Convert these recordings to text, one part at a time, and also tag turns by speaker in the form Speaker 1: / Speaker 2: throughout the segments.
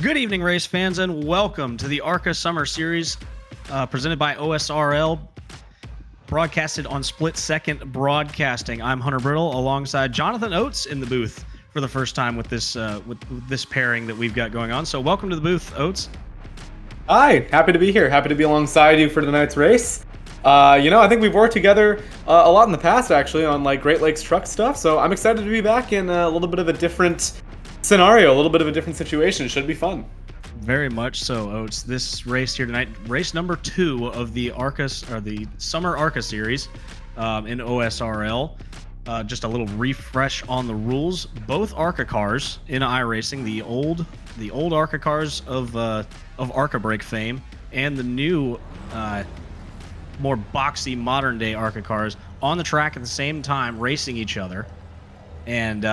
Speaker 1: Good evening, race fans, and welcome to the ARCA Summer Series presented by OSRL, broadcasted on Split Second Broadcasting. I'm Hunter Brittle alongside Jonathan Oates in the booth for the first time with this pairing that we've got going on. So welcome to the booth, Oates.
Speaker 2: Hi, happy to be here. Happy to be alongside you for tonight's race. I think we've worked together a lot in the past, actually, on like Great Lakes truck stuff. So I'm excited to be back in a little bit of a different scenario, a little bit of a different situation. It should be fun.
Speaker 1: Very much so, Oates. This race here tonight, race number 2 of the ARCA or the Summer ARCA Series in OSRL. Just a little refresh on the rules. Both ARCA cars in iRacing, the old ARCA cars of ARCA Break fame, and the new, more boxy modern day ARCA cars on the track at the same time, racing each other, and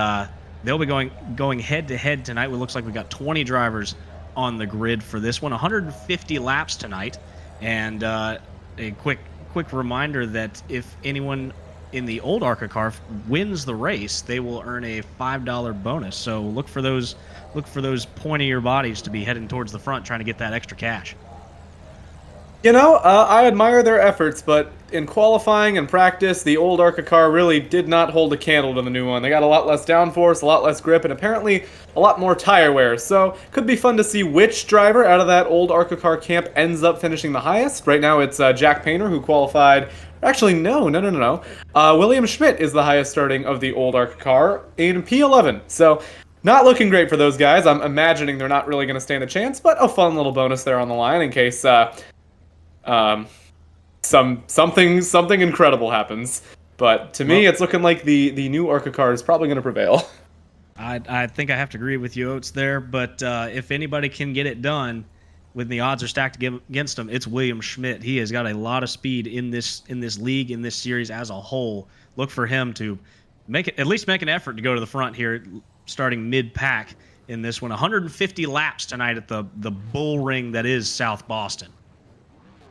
Speaker 1: they'll be going head to head tonight. It looks like we've got 20 drivers on the grid for this one. 150 laps tonight, and a quick reminder that if anyone in the old ARCA car wins the race, they will earn a $5 bonus. So look for those pointier bodies to be heading towards the front, trying to get that extra cash.
Speaker 2: I admire their efforts, but in qualifying and practice, the old ARCA car really did not hold a candle to the new one. They got a lot less downforce, a lot less grip, and apparently a lot more tire wear. So, could be fun to see which driver out of that old ARCA car camp ends up finishing the highest. Right now, it's Jack Painter, who qualified. Actually, no. William Schmidt is the highest starting of the old ARCA car in P11. So, not looking great for those guys. I'm imagining they're not really going to stand a chance, but a fun little bonus there on the line in case something incredible happens. But to me, it's looking like the new ARCA car is probably going to prevail.
Speaker 1: I think I have to agree with you, Oates, there. But if anybody can get it done when the odds are stacked against him, it's William Schmidt. He has got a lot of speed in this league, in this series as a whole. Look for him to at least make an effort to go to the front here, starting mid-pack in this one. 150 laps tonight at the bull ring that is South Boston.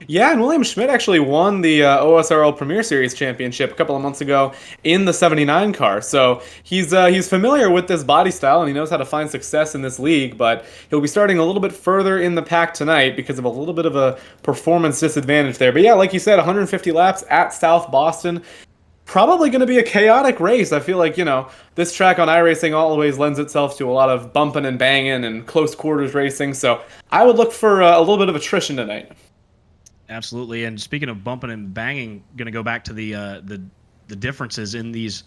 Speaker 2: Yeah, and William Schmidt actually won the OSRL Premier Series Championship a couple of months ago in the 79 car. So he's familiar with this body style, and he knows how to find success in this league, but he'll be starting a little bit further in the pack tonight because of a little bit of a performance disadvantage there. But yeah, like you said, 150 laps at South Boston. Probably going to be a chaotic race. I feel like, this track on iRacing always lends itself to a lot of bumping and banging and close quarters racing. So I would look for a little bit of attrition tonight.
Speaker 1: Absolutely. And speaking of bumping and banging, going to go back to the differences in these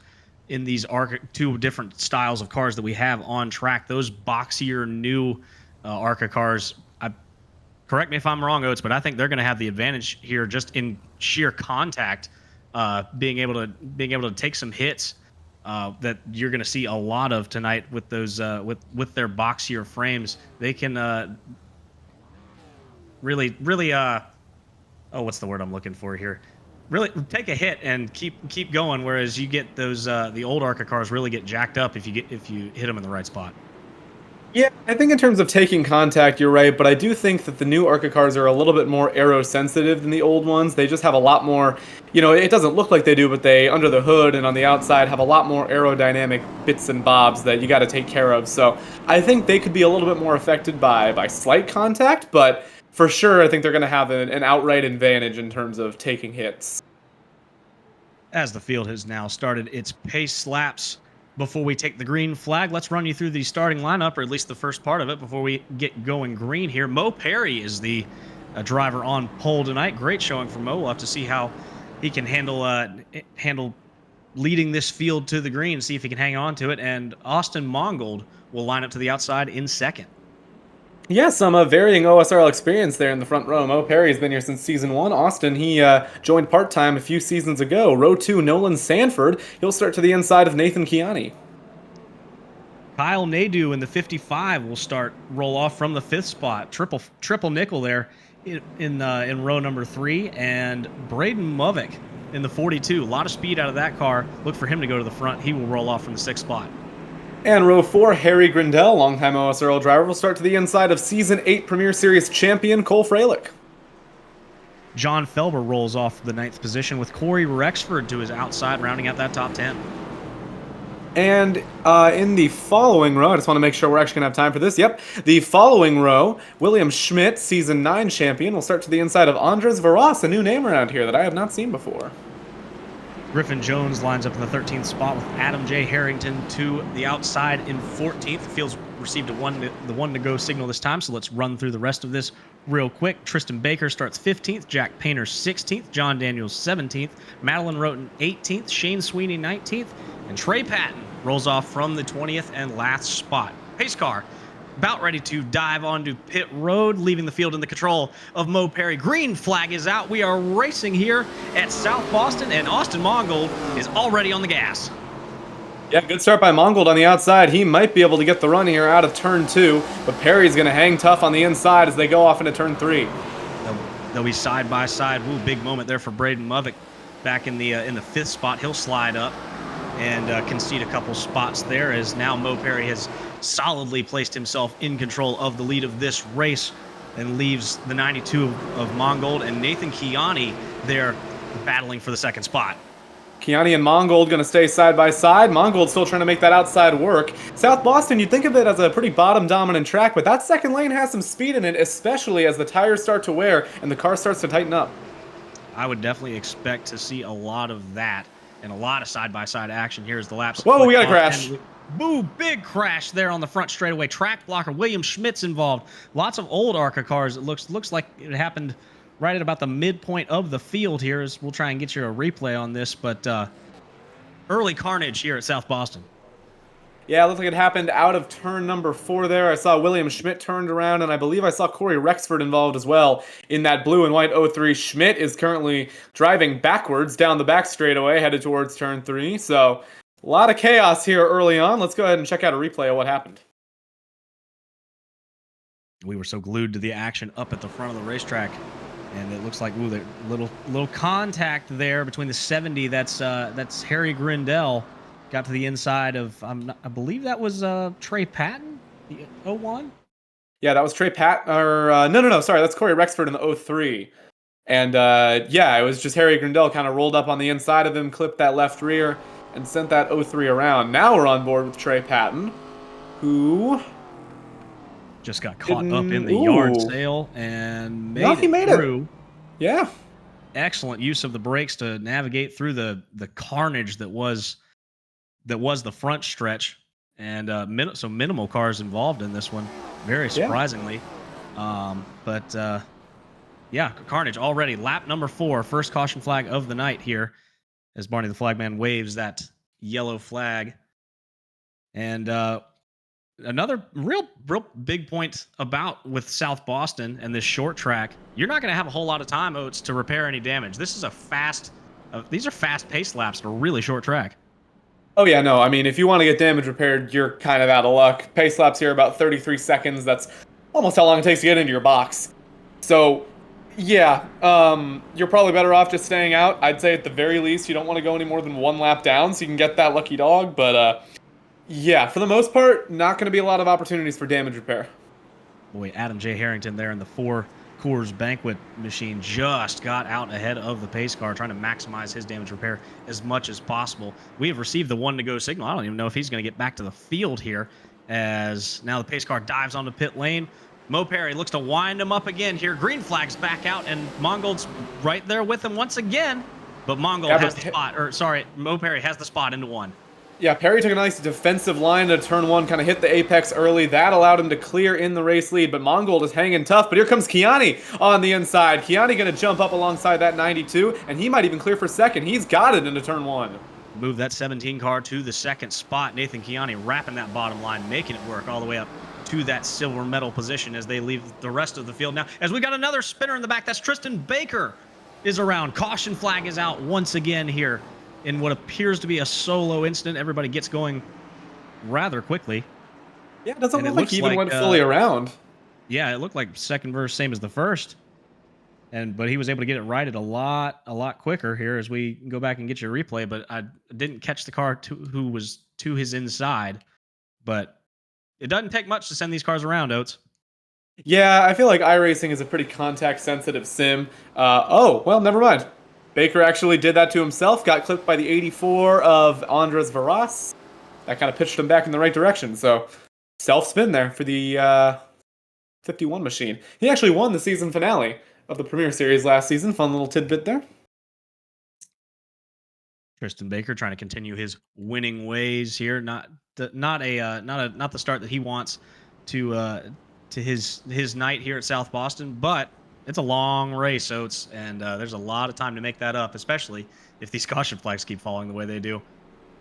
Speaker 1: ARCA, two different styles of cars that we have on track. Those boxier new ARCA cars. Correct me if I'm wrong, Oates, but I think they're going to have the advantage here just in sheer contact, being able to take some hits that you're going to see a lot of tonight with those with their boxier frames. They can really. What's the word I'm looking for here? Really take a hit and keep going. Whereas you get those the old ARCA cars really get jacked up if you hit them in the right spot.
Speaker 2: Yeah, I think in terms of taking contact, you're right, but I do think that the new ARCA cars are a little bit more aero sensitive than the old ones. They just have a lot more, it doesn't look like they do, but they, under the hood and on the outside, have a lot more aerodynamic bits and bobs that you got to take care of. So I think they could be a little bit more affected by slight contact, but for sure, I think they're going to have an outright advantage in terms of taking hits.
Speaker 1: As the field has now started its pace laps, before we take the green flag, let's run you through the starting lineup, or at least the first part of it, before we get going green here. Mo Perry is the driver on pole tonight. Great showing for Mo. We'll have to see how he can handle leading this field to the green, see if he can hang on to it. And Austin Mongold will line up to the outside in second.
Speaker 2: Yeah, some varying OSRL experience there in the front row. Mo Perry's been here since season 1. Austin, he joined part-time a few seasons ago. Row 2, Nolan Sanford. He'll start to the inside of Nathan Kiani.
Speaker 1: Kyle Nadeau in the 55 will roll off from the 5th spot. Triple nickel there in row number 3. And Braden Movick in the 42. A lot of speed out of that car. Look for him to go to the front. He will roll off from the 6th spot.
Speaker 2: And row 4, Harry Grindell, longtime OSRL driver, will start to the inside of Season 8 Premier Series champion Cole Freilich.
Speaker 1: John Felber rolls off the 9th position with Corey Rexford to his outside, rounding out that top 10.
Speaker 2: And in the following row, I just want to make sure we're actually going to have time for this. Yep. The following row, William Schmidt, Season 9 champion, will start to the inside of Andres Varas, a new name around here that I have not seen before.
Speaker 1: Griffin Jones lines up in the 13th spot with Adam J. Harrington to the outside in 14th. Fields received the one to go signal this time, so let's run through the rest of this real quick. Tristan Baker starts 15th, Jack Painter 16th, John Daniels 17th, Madeline Roten 18th, Shane Sweeney 19th, and Trey Patton rolls off from the 20th and last spot. Pace car about ready to dive onto pit road, leaving the field in the control of Mo Perry. Green flag is out. We are racing here at South Boston, and Austin Mongold is already on the gas.
Speaker 2: Yeah, good start by Mongold on the outside. He might be able to get the run here out of turn 2, but Perry's going to hang tough on the inside as they go off into turn 3.
Speaker 1: They'll be side by side. Ooh, big moment there for Braden Movick back in the 5th spot. He'll slide up and concede a couple spots there, as now Mo Perry has solidly placed himself in control of the lead of this race and leaves the 92 of Mongold and Nathan Kiani there battling for the 2nd spot.
Speaker 2: Kiani and Mongold going to stay side by side. Mongold still trying to make that outside work. South Boston, you'd think of it as a pretty bottom-dominant track, but that second lane has some speed in it, especially as the tires start to wear and the car starts to tighten up.
Speaker 1: I would definitely expect to see a lot of that and a lot of side-by-side action here as the laps.
Speaker 2: Whoa, we got a crash.
Speaker 1: Boo, big crash there on the front straightaway. Track blocker, William Schmidt's involved. Lots of old ARCA cars. It looks like it happened right at about the midpoint of the field here. As we'll try and get you a replay on this, but early carnage here at South Boston.
Speaker 2: Yeah, it looks like it happened out of turn number 4 there. I saw William Schmidt turned around, and I believe I saw Corey Rexford involved as well in that blue and white 03. Schmidt is currently driving backwards down the back straightaway, headed towards turn 3. So a lot of chaos here early on. Let's go ahead and check out a replay of what happened.
Speaker 1: We were so glued to the action up at the front of the racetrack, and it looks like, ooh, the little contact there between the 70. That's Harry Grindell. Got to the inside of, I believe that was Trey Patton, the 01?
Speaker 2: Yeah, that was Trey Patton, or, no, sorry, that's Corey Rexford in the 03. And, yeah, it was just Harry Grindell kind of rolled up on the inside of him, clipped that left rear, and sent that 03 around. Now we're on board with Trey Patton, who
Speaker 1: just got caught up in the yard sale and made it through.
Speaker 2: Yeah.
Speaker 1: Excellent use of the brakes to navigate through the carnage that was the front stretch, and so minimal cars involved in this one, very surprisingly. Yeah, carnage already. Lap number 4, first caution flag of the night here, as Barney the Flagman waves that yellow flag. And another real big point with South Boston and this short track, you're not going to have a whole lot of time, Oates, to repair any damage. This is these are fast pace laps at a really short track.
Speaker 2: Oh, yeah, no, I mean, if you want to get damage repaired, you're kind of out of luck. Pace laps here about 33 seconds. That's almost how long it takes to get into your box. So, yeah, you're probably better off just staying out. I'd say at the very least, you don't want to go any more than 1 lap down so you can get that lucky dog. But, yeah, for the most part, not going to be a lot of opportunities for damage repair.
Speaker 1: Boy, Adam J. Harrington there in the 4 Coors Banquet machine just got out ahead of the pace car, trying to maximize his damage repair as much as possible. We have received the 1 to go signal. I don't even know if he's going to get back to the field here, as now the pace car dives onto pit lane. Mo Perry looks to wind him up again here. Green flag's back out, and Mongold's right there with him once again. But Mongold has the spot, or sorry, Mo Perry has the spot into 1.
Speaker 2: Yeah, Perry took a nice defensive line to turn 1, kind of hit the apex early. That allowed him to clear in the race lead, but Mongold is hanging tough. But here comes Kiani on the inside. Kiani going to jump up alongside that 92, and he might even clear for 2nd. He's got it into turn 1.
Speaker 1: Move that 17 car to the 2nd spot. Nathan Kiani wrapping that bottom line, making it work all the way up to that silver medal position as they leave the rest of the field. Now, as we got another spinner in the back, that's Tristan Baker is around. Caution flag is out once again here in what appears to be a solo incident. Everybody gets going rather quickly.
Speaker 2: Yeah, it doesn't look like he even went fully around.
Speaker 1: Yeah, it looked like second verse, same as the first. But he was able to get it righted a lot quicker here as we go back and get your replay. But I didn't catch the car who was to his inside. But it doesn't take much to send these cars around, Oates.
Speaker 2: Yeah, I feel like iRacing is a pretty contact-sensitive sim. Oh, well, never mind. Baker actually did that to himself, got clipped by the 84 of Andres Varas. that kind of pitched him back in the right direction. So self spin there for the 51 machine. He actually won the season finale of the Premier Series last season. Fun little tidbit there.
Speaker 1: Tristan Baker trying to continue his winning ways here. Not the start that he wants to his night here at South Boston, but it's a long race, Oates, and there's a lot of time to make that up, especially if these caution flags keep falling the way they do.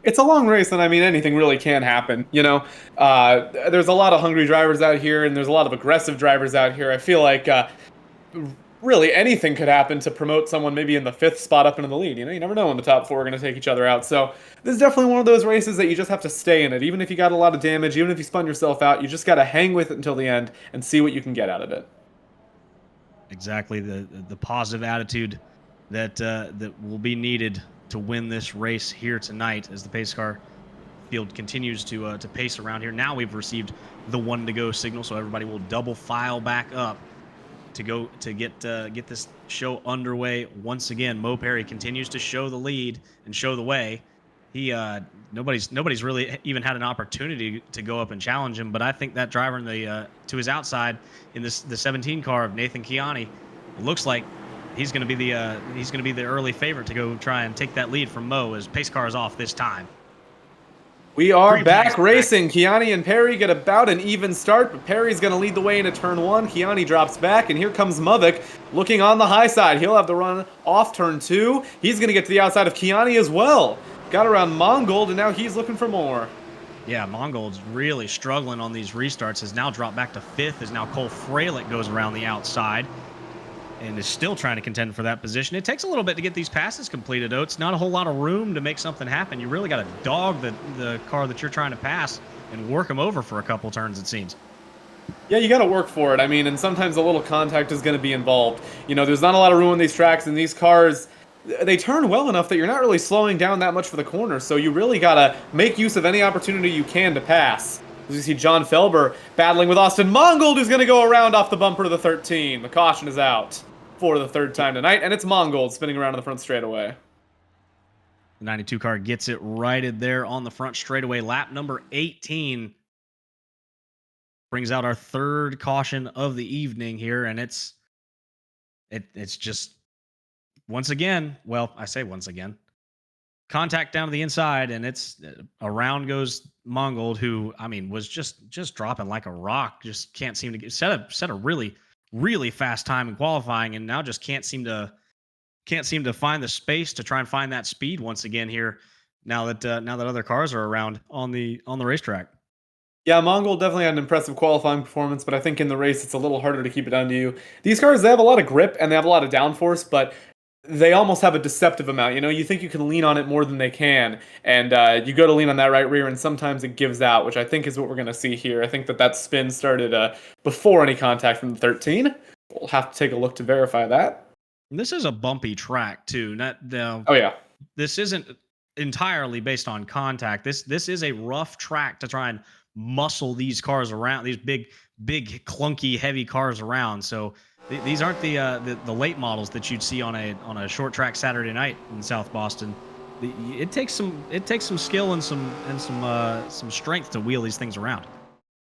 Speaker 2: It's a long race, and I mean, anything really can happen. There's a lot of hungry drivers out here, and there's a lot of aggressive drivers out here. I feel like really anything could happen to promote someone maybe in the 5th spot up into the lead. You never know when the top 4 are going to take each other out. So this is definitely one of those races that you just have to stay in it. Even if you got a lot of damage, even if you spun yourself out, you just got to hang with it until the end and see what you can get out of it.
Speaker 1: Exactly the positive attitude that will be needed to win this race here tonight as the pace car field continues to pace around here. Now we've received the 1 to go signal, so everybody will double file back up to get this show underway once again. Mo Perry continues to show the lead and show the way. He nobody's really even had an opportunity to go up and challenge him, but I think that driver in the to his outside in the 17 car of Nathan Kiani, it looks like he's going to be the early favorite to go try and take that lead from Mo as pace car is off this time.
Speaker 2: We are back racing. Kiani and Perry get about an even start, but Perry's going to lead the way into turn 1. Kiani drops back, and here comes Muvik looking on the high side. He'll have the run off turn 2. He's going to get to the outside of Kiani as well. Got around Mongold, and now he's looking for more.
Speaker 1: Yeah, Mongold's really struggling on these restarts. Has now dropped back to 5th as now Cole Fralick goes around the outside and is still trying to contend for that position. It takes a little bit to get these passes completed, though. It's not a whole lot of room to make something happen. You really got to dog the car that you're trying to pass and work them over for a couple turns, it seems.
Speaker 2: Yeah, you got to work for it. I mean, and sometimes a little contact is going to be involved. There's not a lot of room on these tracks, and these cars, they turn well enough that you're not really slowing down that much for the corner, so you really got to make use of any opportunity you can to pass. As you see John Felber battling with Austin Mongold, who's going to go around off the bumper to the 13. The caution is out for the 3rd time tonight, and it's Mongold spinning around in the front straightaway.
Speaker 1: The 92 car gets it righted there on the front straightaway. Lap number 18 brings out our 3rd caution of the evening here, and it's just once again, well, I say once again, contact down to the inside, and it's around goes Mongold, who I mean was just dropping like a rock. Just can't seem to get set a really fast time in qualifying, and now just can't seem to find the space to try and find that speed once again here. Now that other cars are around on the racetrack.
Speaker 2: Yeah, Mongold definitely had an impressive qualifying performance, but I think in the race it's a little harder to keep it under you. These cars, they have a lot of grip and they have a lot of downforce, but they almost have a deceptive amount. You think you can lean on it more than they can, and you go to lean on that right rear, and sometimes it gives out, which I think is what we're going to see here. I think that spin started before any contact from the 13. We'll have to take a look to verify that.
Speaker 1: This is a bumpy track too.
Speaker 2: Oh yeah.
Speaker 1: This isn't entirely based on contact. This is a rough track to try and muscle these cars around, these big clunky heavy cars around. So these aren't the late models that you'd see on a short track Saturday night in South Boston. It takes some skill and some strength to wheel these things around.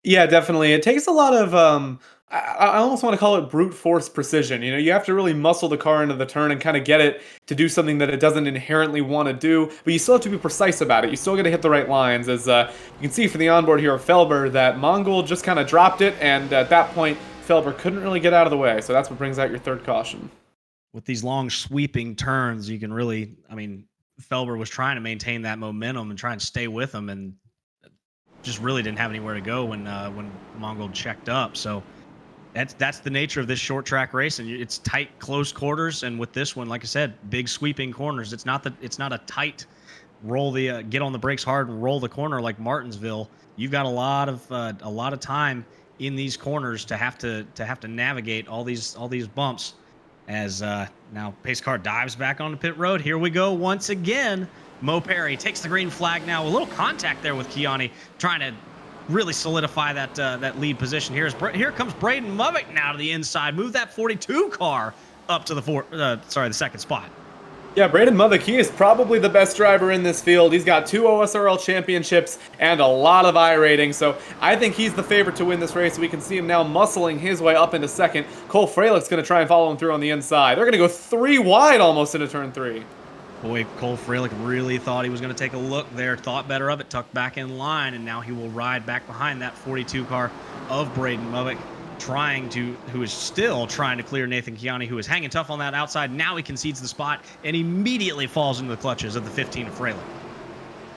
Speaker 2: Yeah, definitely. It takes a lot of I almost want to call it brute force precision. You have to really muscle the car into the turn and kind of get it to do something that it doesn't inherently want to do, but you still have to be precise about it. You still got to hit the right lines. As you can see from the onboard here of Felber, that Mongold just kind of dropped it, and at that point, Felber couldn't really get out of the way, so that's what brings out your 3rd caution.
Speaker 1: With these long sweeping turns, you can really, I mean, Felber was trying to maintain that momentum and try and stay with them, and just really didn't have anywhere to go when Mongold checked up. So that's the nature of this short track race, and it's tight, close quarters. And with this one, like I said, big sweeping corners. It's not a tight roll get on the brakes hard and roll the corner like Martinsville. You've got a lot of time in these corners to have to navigate all these bumps. As now pace car dives back onto pit road. Here we go once again. Mo Perry takes the green flag now. A little contact there with Kiani, trying to really solidify that lead position. Here comes Braden Muvik now to the inside. Move that 42 car up to the 2nd spot.
Speaker 2: Yeah, Braden Mothick, he is probably the best driver in this field. He's got 2 OSRL championships and a lot of I ratings, so I think he's the favorite to win this race. We can see him now muscling his way up into second. Cole Fralick's going to try and follow him through on the inside. They're going to go 3 wide almost into turn 3.
Speaker 1: Boy, Cole Fralick really thought he was going to take a look there, thought better of it, tucked back in line, and now he will ride back behind that 42 car of Braden Mothick, who is still trying to clear Nathan Kiani, who is hanging tough on that outside. Now he concedes the spot and immediately falls into the clutches of the 15 of Fralick.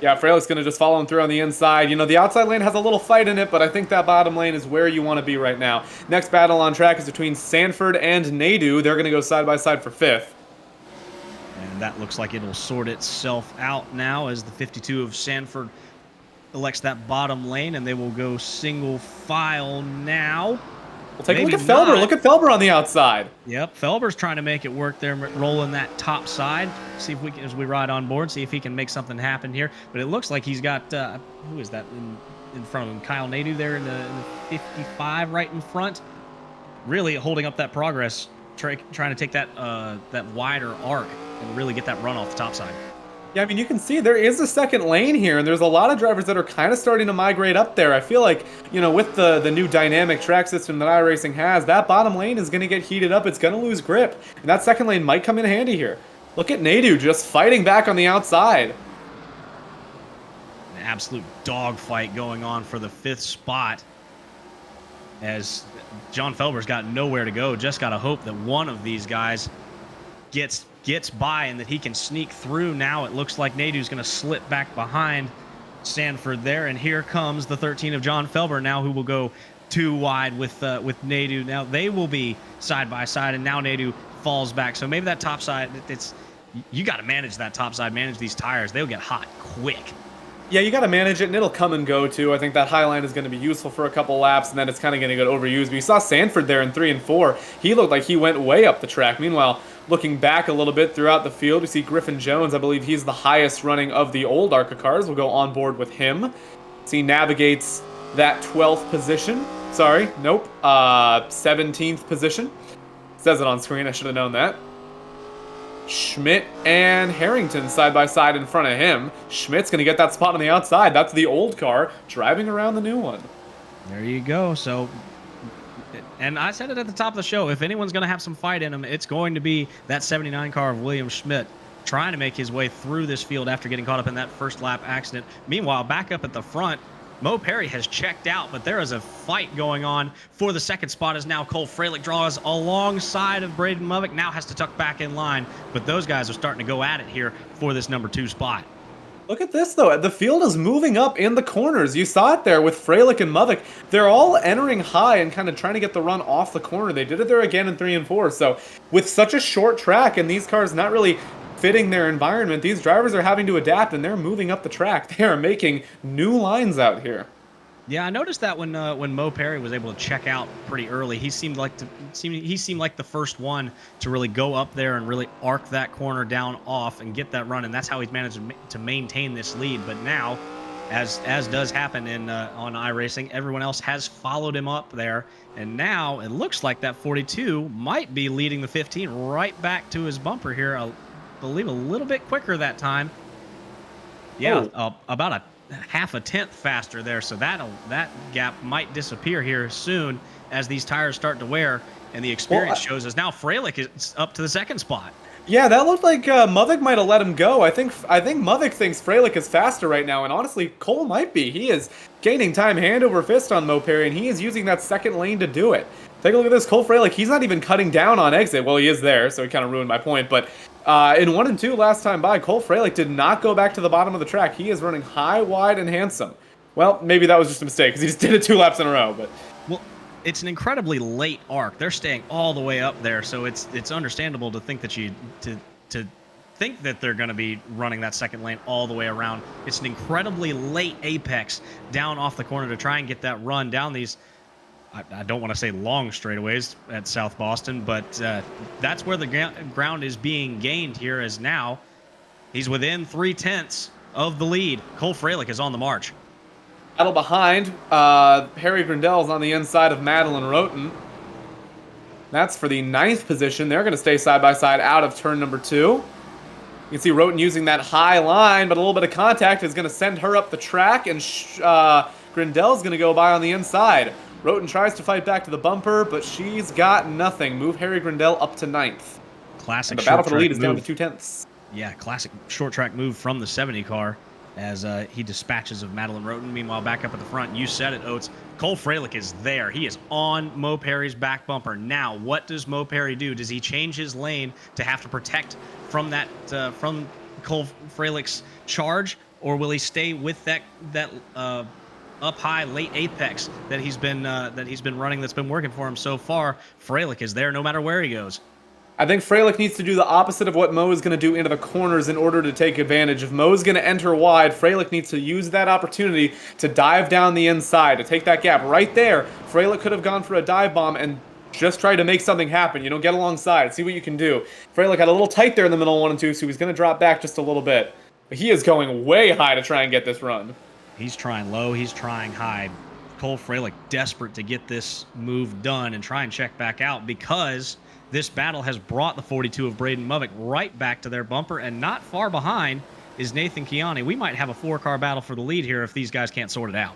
Speaker 2: Yeah, Fralick's going to just follow him through on the inside. You know, the outside lane has a little fight in it, but I think that bottom lane is where you want to be right now. Next battle on track is between Sanford and Nadu. They're going to go side by side for 5th.
Speaker 1: And that looks like it'll sort itself out now as the 52 of Sanford elects that bottom lane, and they will go single file now.
Speaker 2: We'll take a look at Felber.
Speaker 1: Not.
Speaker 2: Look at Felber on the outside.
Speaker 1: Yep, Felber's trying to make it work there, rolling that top side. See if we can, as we ride on board, see if he can make something happen here. But it looks like he's got, who is that in front of him? Kyle Nadu there in the 55 right in front. Really holding up that progress, trying to take that that wider arc and really get that run off the top side.
Speaker 2: Yeah, I mean, you can see there is a second lane here, and there's a lot of drivers that are kind of starting to migrate up there. I feel like, you know, with the new dynamic track system that iRacing has, that bottom lane is going to get heated up. It's going to lose grip, and that second lane might come in handy here. Look at Nadu just fighting back on the outside.
Speaker 1: An absolute dogfight going on for the 5th spot as John Felber's got nowhere to go. Just got to hope that one of these guys gets by and that he can sneak through. Now it looks like Nadu's going to slip back behind Sanford there, and here comes the 13 of John Felber now, who will go 2 wide with Nadu. Now they will be side by side, and now Nadu falls back. So maybe that top side, you got to manage that top side, manage these tires. They'll get hot quick.
Speaker 2: Yeah, you got to manage it, and it'll come and go, too. I think that high line is going to be useful for a couple laps, and then it's kind of going to get overused. But you saw Sanford there in 3 and 4. He looked like he went way up the track. Meanwhile, looking back a little bit throughout the field, we see Griffin Jones. I believe he's the highest running of the old ARCA cars. We'll go on board with him. So he navigates that 12th position. Sorry, nope. 17th position. It says it on screen. I should have known that. Schmidt and Harrington side by side in front of him. Schmidt's going to get that spot on the outside. That's the old car driving around the new one.
Speaker 1: There you go. So, and I said it at the top of the show, if anyone's going to have some fight in him, it's going to be that 79 car of William Schmidt trying to make his way through this field after getting caught up in that first lap accident. Meanwhile, back up at the front, Mo Perry has checked out, but there is a fight going on for the 2nd spot as now Cole Fralick draws alongside of Braden Mothick, now has to tuck back in line, but those guys are starting to go at it here for this number 2 spot.
Speaker 2: Look at this, though. The field is moving up in the corners. You saw it there with Fralick and Mothick. They're all entering high and kind of trying to get the run off the corner. They did it there again in 3 and 4. So with such a short track and these cars not really fitting their environment, these drivers are having to adapt, and they're moving up the track. They are making new lines out here.
Speaker 1: Yeah, I noticed that when Mo Perry was able to check out pretty early, he seemed like the first one to really go up there and really arc that corner down off and get that run, and that's how he's managed to maintain this lead. But now, as does happen in on iRacing, everyone else has followed him up there, and now it looks like that 42 might be leading the 15 right back to his bumper here. I believe a little bit quicker that time. Yeah, about a half a tenth faster there, so that gap might disappear here soon as these tires start to wear, and the experience shows us now Fralick is up to the 2nd spot.
Speaker 2: Yeah, that looked like Mothick might have let him go. I think Mothick thinks Fralick is faster right now, and honestly, Cole might be. He is gaining time hand over fist on Mo Perry, and he is using that 2nd lane to do it. Take a look at this. Cole Fralick, he's not even cutting down on exit. Well, he is there, so he kind of ruined my point. But in 1 and 2 last time by, Cole Fralick did not go back to the bottom of the track. He is running high, wide, and handsome. Well, maybe that was just a mistake because he just did it 2 laps in a row. But
Speaker 1: well, it's an incredibly late arc. They're staying all the way up there, so it's understandable to think that to think that they're going to be running that 2nd lane all the way around. It's an incredibly late apex down off the corner to try and get that run down these. I don't want to say long straightaways at South Boston, but that's where the ground is being gained here, as now he's within 3/10 of the lead. Cole Fralick is on the march.
Speaker 2: battle behind, Harry Grindel's on the inside of Madeline Roten. That's for the 9th position. They're going to stay side by side out of turn number 2. You can see Roten using that high line, but a little bit of contact is going to send her up the track, and Grindel's going to go by on the inside. Roten tries to fight back to the bumper, but she's got nothing. Move Harry Grindel up to 9th.
Speaker 1: Classic
Speaker 2: And the battle
Speaker 1: short
Speaker 2: for the lead
Speaker 1: track
Speaker 2: is down to
Speaker 1: move.
Speaker 2: 2/10.
Speaker 1: Yeah, classic short track move from the 70 car as he dispatches of Madeline Roten. Meanwhile, back up at the front, you said it, Oates. Cole Freilich is there. He is on Mo Perry's back bumper. Now, what does Mo Perry do? Does he change his lane to have to protect from that from Cole Freilich's charge, or will he stay with that up high late apex that he's been running that's been working for him so far? Freilich is there no matter where he goes.
Speaker 2: I think Freilich needs to do the opposite of what Mo is going to do into the corners in order to take advantage. If Mo is going to enter wide, Freilich needs to use that opportunity to dive down the inside, to take that gap right there. Freilich could have gone for a dive bomb and just tried to make something happen. You know, get alongside, see what you can do. Freilich had a little tight there in the middle 1 and 2, so he's going to drop back just a little bit. But he is going way high to try and get this run.
Speaker 1: He's trying low, he's trying high. Cole Freilich desperate to get this move done and try and check back out, because this battle has brought the 42 of Braden Movick right back to their bumper, and not far behind is Nathan Kiani. We might have a 4-car battle for the lead here if these guys can't sort it out.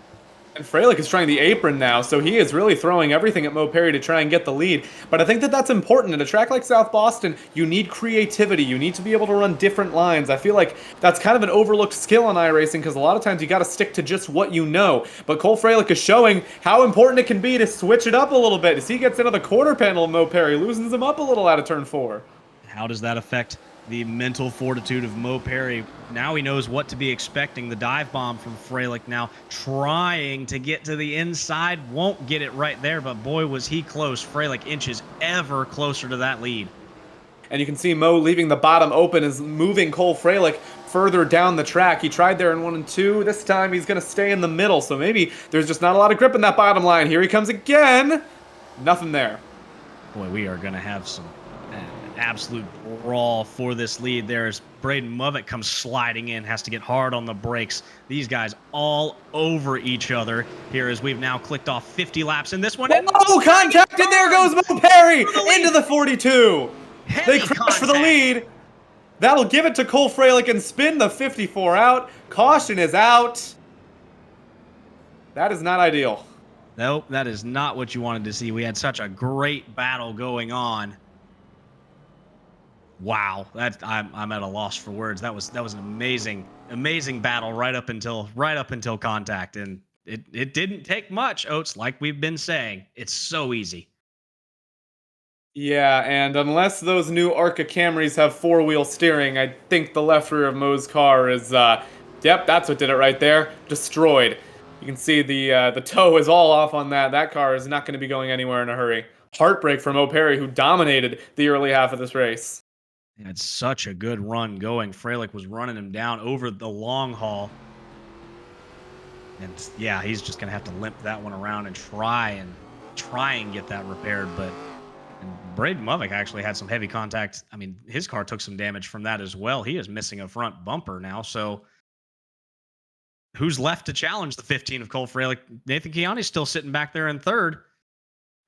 Speaker 2: And Freilich is trying the apron now, so he is really throwing everything at Mo Perry to try and get the lead. But I think that that's important. At a track like South Boston, you need creativity. You need to be able to run different lines. I feel like that's kind of an overlooked skill in iRacing, because a lot of times you got to stick to just what you know. But Cole Freilich is showing how important it can be to switch it up a little bit. As he gets into the quarter panel of Mo Perry, loosens him up a little out of turn 4.
Speaker 1: How does that affect the mental fortitude of Mo Perry? Now he knows what to be expecting. The dive bomb from Freilich now trying to get to the inside. Won't get it right there, but boy, was he close. Freilich inches ever closer to that lead.
Speaker 2: And you can see Mo leaving the bottom open is moving Cole Freilich further down the track. He tried there in 1 and 2. This time he's going to stay in the middle, so maybe there's just not a lot of grip in that bottom line. Here he comes again. Nothing there.
Speaker 1: Boy, we are going to have some absolute brawl for this lead. There's Braden Movick comes sliding in, has to get hard on the brakes. These guys all over each other here as we've now clicked off 50 laps in this one.
Speaker 2: Oh, contact, and there goes Mo Perry into the 42. They crash for the lead. That'll give it to Cole Freilich and spin the 54 out. Caution is out. That is not ideal.
Speaker 1: Nope, that is not what you wanted to see. We had such a great battle going on. Wow, I'm at a loss for words. That was an amazing battle right up until contact, and it didn't take much, Oates, like we've been saying. It's so easy.
Speaker 2: Yeah, and unless those new ARCA Camrys have 4-wheel steering, I think the left rear of Mo's car is yep, that's what did it right there. Destroyed. You can see the toe is all off on that. That car is not going to be going anywhere in a hurry. Heartbreak for Mo Perry, who dominated the early half of this race.
Speaker 1: He had such a good run going. Freilich was running him down over the long haul. And yeah, he's just going to have to limp that one around and try and get that repaired. But Braden Movick actually had some heavy contact. I mean, his car took some damage from that as well. He is missing a front bumper now. So who's left to challenge the 15 of Cole Freilich? Nathan Kiani's still sitting back there in third.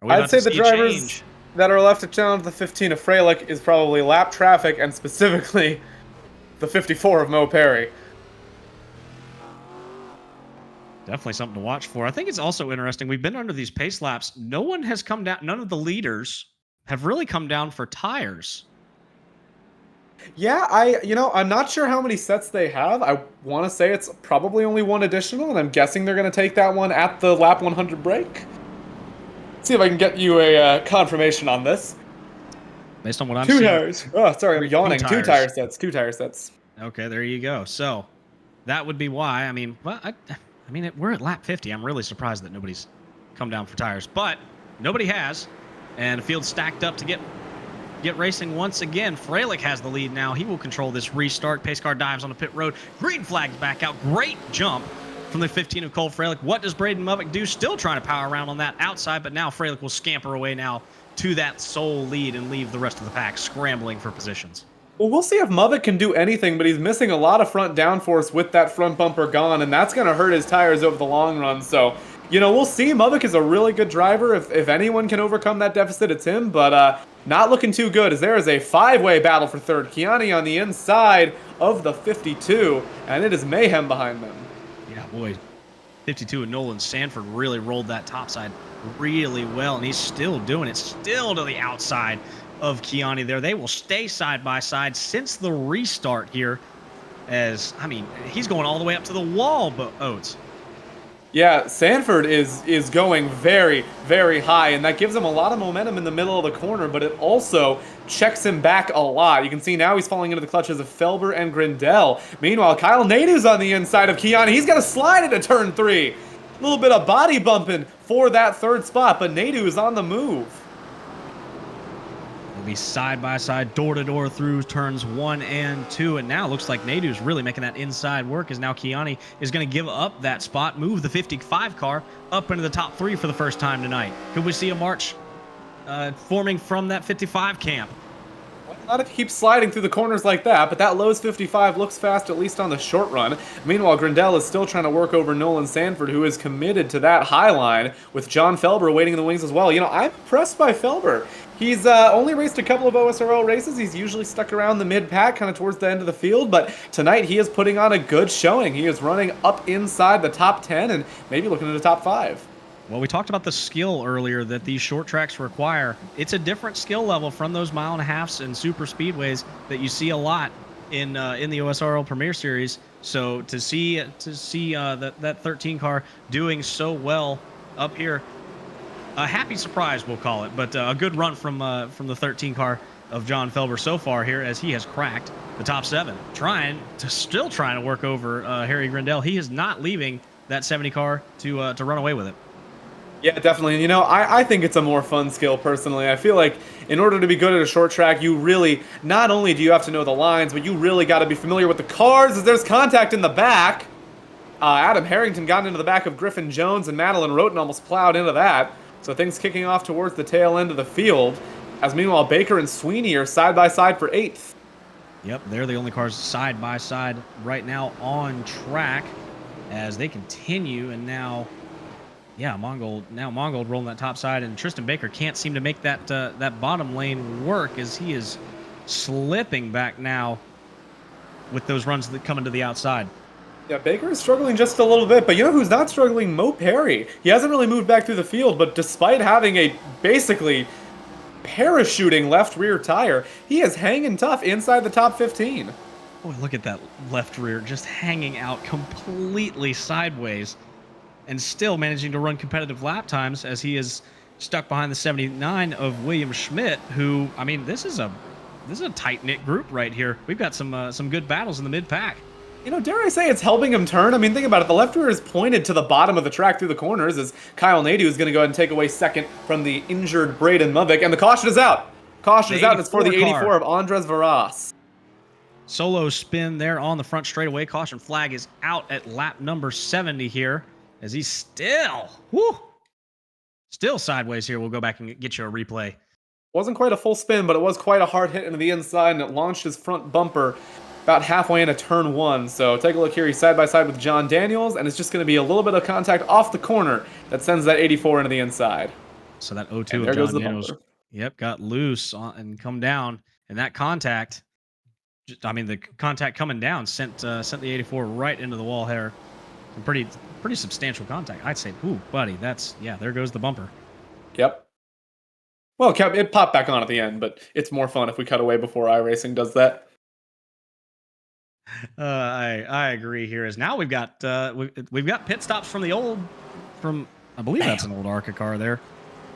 Speaker 2: I'd say the drivers that are left to challenge the 15 of Freilich is probably lap traffic, and specifically the 54 of Mo Perry.
Speaker 1: Definitely something to watch for. I think it's also interesting. We've been under these pace laps. No one has come down. None of the leaders have really come down for tires.
Speaker 2: Yeah, I'm not sure how many sets they have. I want to say it's probably only one additional, and I'm guessing they're going to take that one at the lap 100 break. See if I can get you a confirmation on this.
Speaker 1: Based on what I'm seeing.
Speaker 2: 2 tires. Oh, sorry, I'm yawning. 2 tire sets. 2 tire sets.
Speaker 1: Okay, there you go. So that would be why. I mean, well, we're at lap 50. I'm really surprised that nobody's come down for tires, but nobody has, and the field's stacked up to get racing once again. Freilich has the lead now. He will control this restart. Pace car dives on the pit road. Green flag's back out. Great jump from the 15 of Cole Freilich. What does Braden Movick do? Still trying to power around on that outside, but now Freilich will scamper away now to that sole lead and leave the rest of the pack scrambling for positions.
Speaker 2: Well, we'll see if Movick can do anything, but he's missing a lot of front downforce with that front bumper gone, and that's going to hurt his tires over the long run. So You know, we'll see. Mubik is a really good driver. If anyone can overcome that deficit, it's him. But not looking too good, as there is a five-way battle for third. Kiani on the inside of the 52, and it is mayhem behind them.
Speaker 1: Yeah, boy. 52 and Nolan Sanford really rolled that topside really well, and he's still doing it, still to the outside of Kiani there. They will stay side by side since the restart here, as, I mean, he's going all the way up to the wall, but Oates.
Speaker 2: Yeah, Sanford is going very, very high, and that gives him a lot of momentum in the middle of the corner, but it also checks him back a lot. You can see now he's falling into the clutches of Felber and Grindel. Meanwhile, Kyle Nadu's on the inside of Kiani. He's got to slide into turn 3. A little bit of body bumping for that third spot, but Nadu is on the move.
Speaker 1: They'll be side by side, door to door through turns 1 and 2, and now looks like Nadu's really making that inside work, as now Kiani is going to give up that spot, move the 55 car up into the top 3 for the first time tonight. Could we see a march forming from that 55 camp?
Speaker 2: Well, not if he keeps sliding through the corners like that, but that Lowe's 55 looks fast, at least on the short run. Meanwhile, Grindel is still trying to work over Nolan Sanford, who is committed to that high line, with John Felber waiting in the wings as well. You know, I'm impressed by Felber. He's only raced a couple of OSRL races. He's usually stuck around the mid-pack, kind of towards the end of the field, but tonight he is putting on a good showing. He is running up inside the top 10 and maybe looking at the top 5.
Speaker 1: Well, we talked about the skill earlier that these short tracks require. It's a different skill level from those 1.5 miles and super speedways that you see a lot in the OSRL Premier Series. So to see that 13 car doing so well up here, a happy surprise, we'll call it, but a good run from the 13 car of John Felber so far here, as he has cracked the top 7, still trying to work over Harry Grindel. He is not leaving that 70 car to run away with it.
Speaker 2: Yeah, definitely. And you know, I think it's a more fun skill personally. I feel like in order to be good at a short track, you really, not only do you have to know the lines, but you really got to be familiar with the cars, as there's contact in the back. Adam Harrington got into the back of Griffin Jones, and Madeline Roten almost plowed into that. So things kicking off towards the tail end of the field, as meanwhile Baker and Sweeney are side by side for 8th.
Speaker 1: Yep, they're the only cars side by side right now on track as they continue. And now, yeah, Mongold rolling that top side, and Tristan Baker can't seem to make that bottom lane work, as he is slipping back now with those runs that come into the outside.
Speaker 2: Yeah, Baker is struggling just a little bit, but you know who's not struggling? Mo Perry. He hasn't really moved back through the field, but despite having a basically parachuting left rear tire, he is hanging tough inside the top 15.
Speaker 1: Boy, look at that left rear just hanging out completely sideways and still managing to run competitive lap times, as he is stuck behind the 79 of William Schmidt, who, I mean, this is a tight-knit group right here. We've got some good battles in the mid-pack.
Speaker 2: You know, dare I say it's helping him turn? I mean, think about it. The left rear is pointed to the bottom of the track through the corners, as Kyle Nadu is going to go ahead and take away second from the injured Braden Mubik, and the caution is out. Caution is out, and it's for the 84 of Andres Varas.
Speaker 1: Solo spin there on the front straightaway. Caution flag is out at lap number 70 here, as he's still sideways here. We'll go back and get you a replay.
Speaker 2: Wasn't quite a full spin, but it was quite a hard hit into the inside, and it launched his front bumper about halfway into turn 1. So take a look here. He's side by side with John Daniels, and it's just going to be a little bit of contact off the corner that sends that 84 into the inside.
Speaker 1: So that 02 of John Daniels, yep, got loose and come down, and that contact, I mean, the contact coming down sent the 84 right into the wall here. Some pretty substantial contact, I'd say. Ooh, buddy, there goes the bumper.
Speaker 2: Yep. Well, it popped back on at the end, but it's more fun if we cut away before iRacing does that.
Speaker 1: I agree here, as now we've got pit stops from I believe that's an old ARCA car there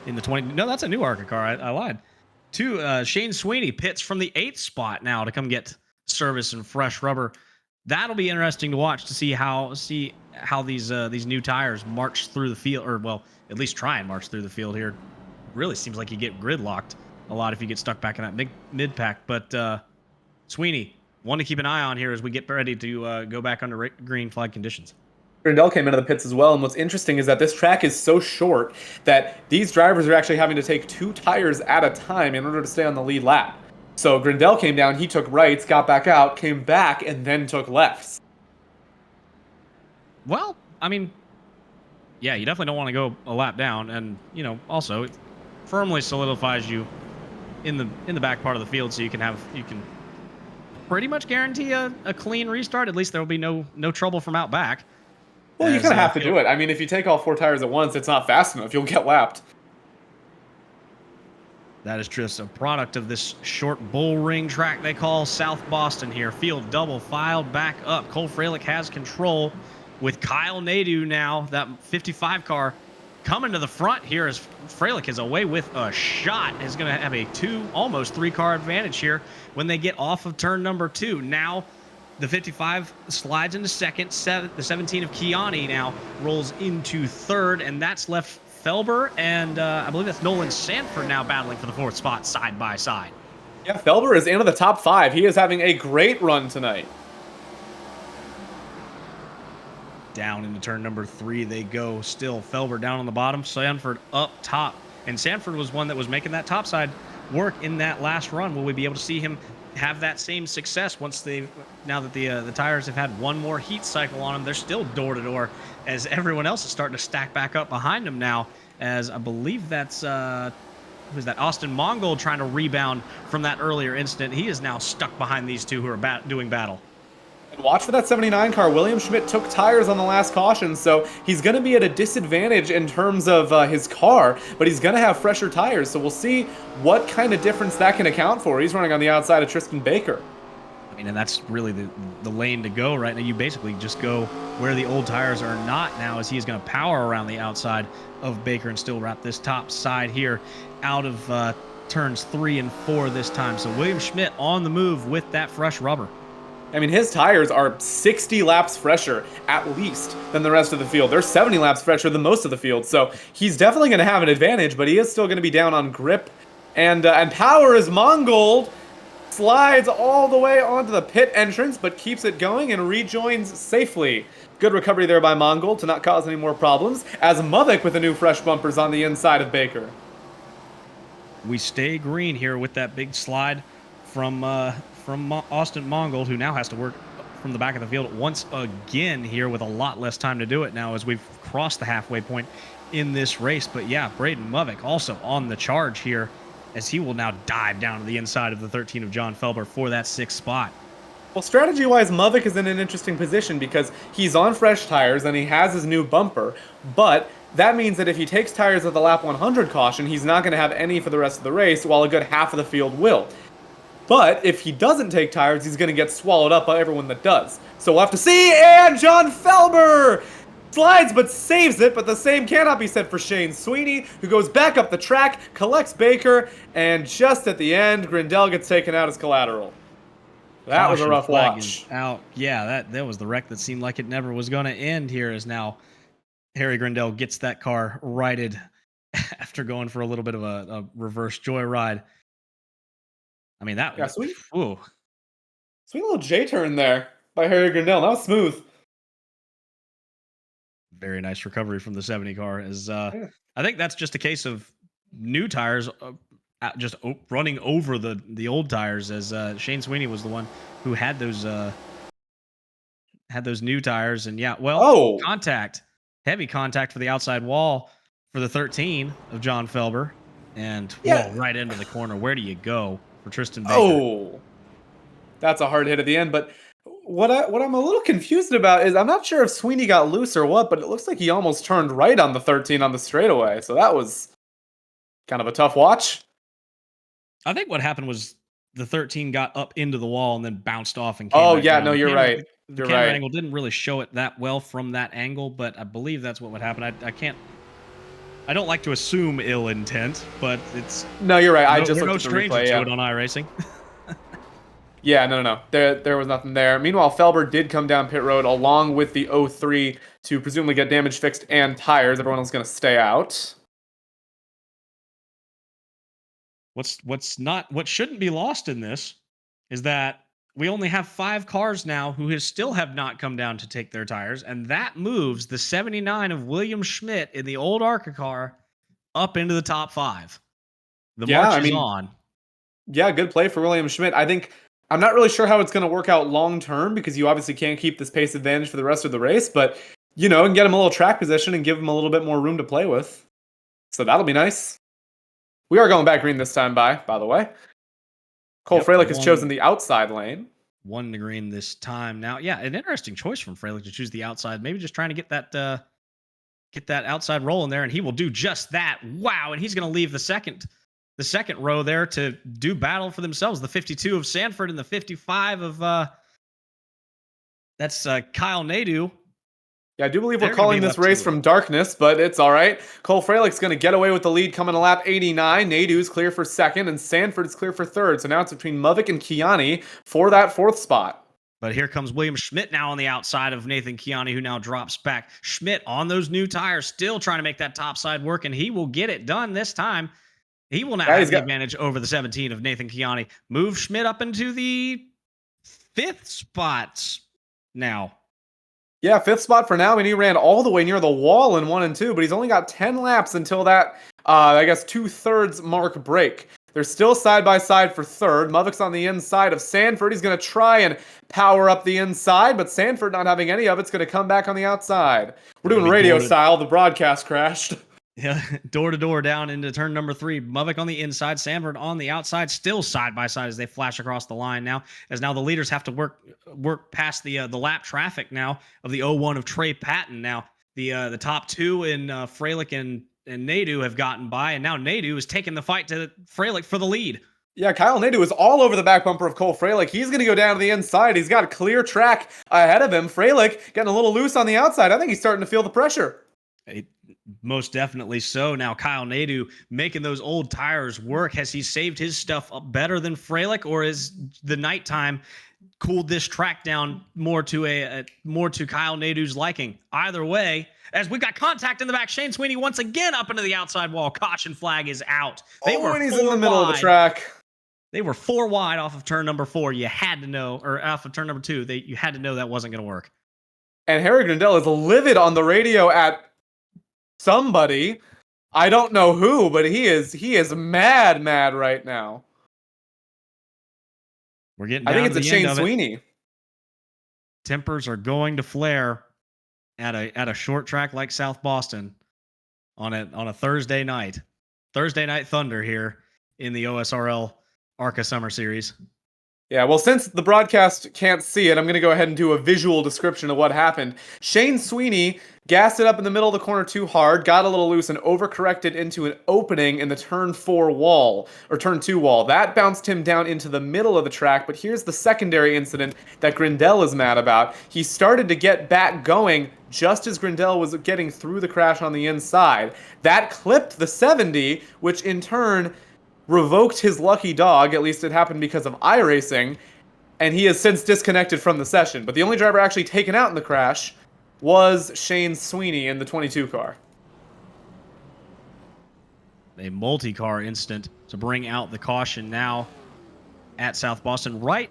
Speaker 1: in the 20. No, that's a new ARCA car. I lied. Shane Sweeney pits from the 8th spot now to come get service and fresh rubber. That'll be interesting to watch, to see how these new tires march through the field, or well, at least try and march through the field here. Really seems like you get gridlocked a lot if you get stuck back in that mid pack. But Sweeney, one to keep an eye on here as we get ready to go back under green flag conditions.
Speaker 2: Grindel came into the pits as well, and what's interesting is that this track is so short that these drivers are actually having to take 2 tires at a time in order to stay on the lead lap. So Grindel came down, he took rights, got back out, came back, and then took lefts.
Speaker 1: Well, I mean, Yeah, you definitely don't want to go a lap down, and also it firmly solidifies you in the back part of the field, so you can pretty much guarantee a clean restart. At least there will be no trouble from out back.
Speaker 2: Well, you
Speaker 1: As
Speaker 2: kind of have to
Speaker 1: field,
Speaker 2: do it. I mean, if you take all 4 tires at once, it's not fast enough. You'll get lapped.
Speaker 1: that is just a product of this short bull ring track they call South Boston here. Field double filed back up. Cole Fralick has control with Kyle Nadu now, that 55 car, coming to the front here as Fralick is away with a shot. Is going to have a almost 3 car advantage here when they get off of turn number 2. Now the 55 slides into second. The 17 of Kiani now rolls into third, and that's left Felber and I believe that's Nolan Sanford now battling for the 4th spot side by side.
Speaker 2: Yeah, Felber is into the top 5. He is having a great run tonight.
Speaker 1: Down into turn number 3 they go. Still Felber down on the bottom, Sanford up top. And Sanford was one that was making that top side work in that last run. Will we be able to see him have that same success now that the tires have had one more heat cycle on them? They're still door to door as everyone else is starting to stack back up behind them now. As I believe that's who's that? Austin Mongol trying to rebound from that earlier incident. He is now stuck behind these two who are doing battle.
Speaker 2: And watch for that 79 car. William Schmidt took tires on the last caution, so he's going to be at a disadvantage in terms of his car, but he's going to have fresher tires, so we'll see what kind of difference that can account for. He's running on the outside of Tristan Baker.
Speaker 1: I mean, and that's really the lane to go right now. You basically just go where the old tires are not now, as he is going to power around the outside of Baker and still wrap this top side here out of turns 3 and 4 this time. So William Schmidt on the move with that fresh rubber.
Speaker 2: I mean, his tires are 60 laps fresher, at least, than the rest of the field. They're 70 laps fresher than most of the field, so he's definitely going to have an advantage, but he is still going to be down on grip. And power as Mongold slides all the way onto the pit entrance, but keeps it going and rejoins safely. Good recovery there by Mongold to not cause any more problems, as Mothick with the new fresh bumpers on the inside of Baker.
Speaker 1: We stay green here with that big slide from Austin Mongold, who now has to work from the back of the field once again here with a lot less time to do it now as we've crossed the halfway point in this race. But yeah, Braden Mothick also on the charge here as he will now dive down to the inside of the 13 of John Felber for that 6th spot.
Speaker 2: Well, strategy-wise, Mothick is in an interesting position because he's on fresh tires and he has his new bumper, but that means that if he takes tires at the lap 100 caution, he's not going to have any for the rest of the race, while a good half of the field will. But if he doesn't take tires, he's going to get swallowed up by everyone that does. So we'll have to see, and John Felber slides but saves it, but the same cannot be said for Shane Sweeney, who goes back up the track, collects Baker, and just at the end, Grindel gets taken out as collateral. That was a rough watch.
Speaker 1: Out. Yeah, that was the wreck that seemed like it never was going to end here, as now Harry Grindel gets that car righted after going for a little bit of a reverse joyride. I mean,
Speaker 2: Yeah, sweet.
Speaker 1: Ooh.
Speaker 2: Sweet little J-turn there by Harry Grindel. That was smooth.
Speaker 1: Very nice recovery from the 70 car.
Speaker 2: Yeah.
Speaker 1: I think that's just a case of new tires just running over the old tires, as Shane Sweeney was the one who had those new tires. And yeah, well, heavy contact for the outside wall for the 13 of John Felber, and right into the corner. Where do you go for Tristan Baker?
Speaker 2: Oh, that's a hard hit at the end. But what I'm a little confused about is I'm not sure if Sweeney got loose or what, but it looks like he almost turned right on the 13 on the straightaway. So that was kind of a tough watch.
Speaker 1: I think what happened was the 13 got up into the wall and then bounced off and
Speaker 2: came
Speaker 1: back down.
Speaker 2: No, you're right.
Speaker 1: The camera angle didn't really show it that well from that angle, but I believe that's what would happen. I don't like to assume ill intent, but it's...
Speaker 2: No, you're right. I just looked at the
Speaker 1: stranger
Speaker 2: replay,
Speaker 1: to it on iRacing.
Speaker 2: Yeah, no. There was nothing there. Meanwhile, Felber did come down pit road along with the 03 to presumably get damage fixed and tires. Everyone else is going to stay out.
Speaker 1: What shouldn't be lost in this is that we only have 5 cars now who still have not come down to take their tires, and that moves the 79 of William Schmidt in the old ARCA car up into the top 5. The march is on.
Speaker 2: Yeah, good play for William Schmidt. I'm not really sure how it's going to work out long term because you obviously can't keep this pace advantage for the rest of the race, but you know, and get him a little track position and give him a little bit more room to play with. So that'll be nice. We are going back green this time, by the way. Cole Freilich has chosen the outside lane.
Speaker 1: One to green this time. Now, yeah, an interesting choice from Freilich to choose the outside. Maybe just trying to get that outside roll in there, and he will do just that. Wow, and he's going to leave the second row there to do battle for themselves. The 52 of Sanford and the 55 of that's Kyle Nadeau.
Speaker 2: Yeah, I do believe we're calling this race from darkness, but it's all right. Cole Freilich's going to get away with the lead coming to lap 89. Nadeau's clear for second, and Sanford's clear for third. So now it's between Muvik and Kiani for that fourth spot.
Speaker 1: But here comes William Schmidt now on the outside of Nathan Kiani, who now drops back. Schmidt on those new tires, still trying to make that top side work, and he will get it done this time. He will now have the advantage over the 17 of Nathan Kiani. Move Schmidt up into the 5th spot now.
Speaker 2: Yeah, 5th spot for now. I mean, he ran all the way near the wall in 1 and 2, but he's only got 10 laps until that, I guess, 2/3 mark break. They're still side by side for third. Muvik's on the inside of Sanford. He's going to try and power up the inside, but Sanford not having any of it's going to come back on the outside. We're doing radio style. The broadcast crashed.
Speaker 1: Yeah, door to door down into turn number 3. Muvik on the inside, Sanford on the outside, still side by side as they flash across the line now. As now the leaders have to work past the lap traffic now of the 01 of Trey Patton. Now the top 2 in Freilich and Nadeau have gotten by, and now Nadeau is taking the fight to Freilich for the lead.
Speaker 2: Yeah, Kyle Nadeau is all over the back bumper of Cole Freilich. He's going to go down to the inside. He's got a clear track ahead of him. Freilich getting a little loose on the outside. I think he's starting to feel the pressure.
Speaker 1: Most definitely so. Now Kyle Nadeau making those old tires work. Has he saved his stuff up better than Freilich, or is the nighttime cooled this track down more to Kyle Nadeau's liking? Either way, as we've got contact in the back, Shane Sweeney once again up into the outside wall. Caution flag is out.
Speaker 2: And he's in the middle of the track.
Speaker 1: They were 4 wide off of turn number 4. You had to know, or off of turn number 2. You had to know that wasn't going to work.
Speaker 2: And Harry Grindel is livid on the radio at somebody. I don't know who, but he is mad right now.
Speaker 1: We're getting
Speaker 2: down I think it's a Shane Sweeney.
Speaker 1: Tempers are going to flare at a short track like South Boston on a Thursday night. Thursday night thunder here in the OSRL ARCA Summer Series.
Speaker 2: Yeah, well, since the broadcast can't see it, I'm going to go ahead and do a visual description of what happened. Shane Sweeney gassed it up in the middle of the corner too hard, got a little loose, and overcorrected into an opening in the turn 4 wall, or turn 2 wall. That bounced him down into the middle of the track, but here's the secondary incident that Grindel is mad about. He started to get back going just as Grindel was getting through the crash on the inside. That clipped the 70, which in turn revoked his lucky dog. At least it happened because of iRacing, and he has since disconnected from the session. But the only driver actually taken out in the crash was Shane Sweeney in the 22 car.
Speaker 1: A multi-car incident to bring out the caution now at South Boston. Right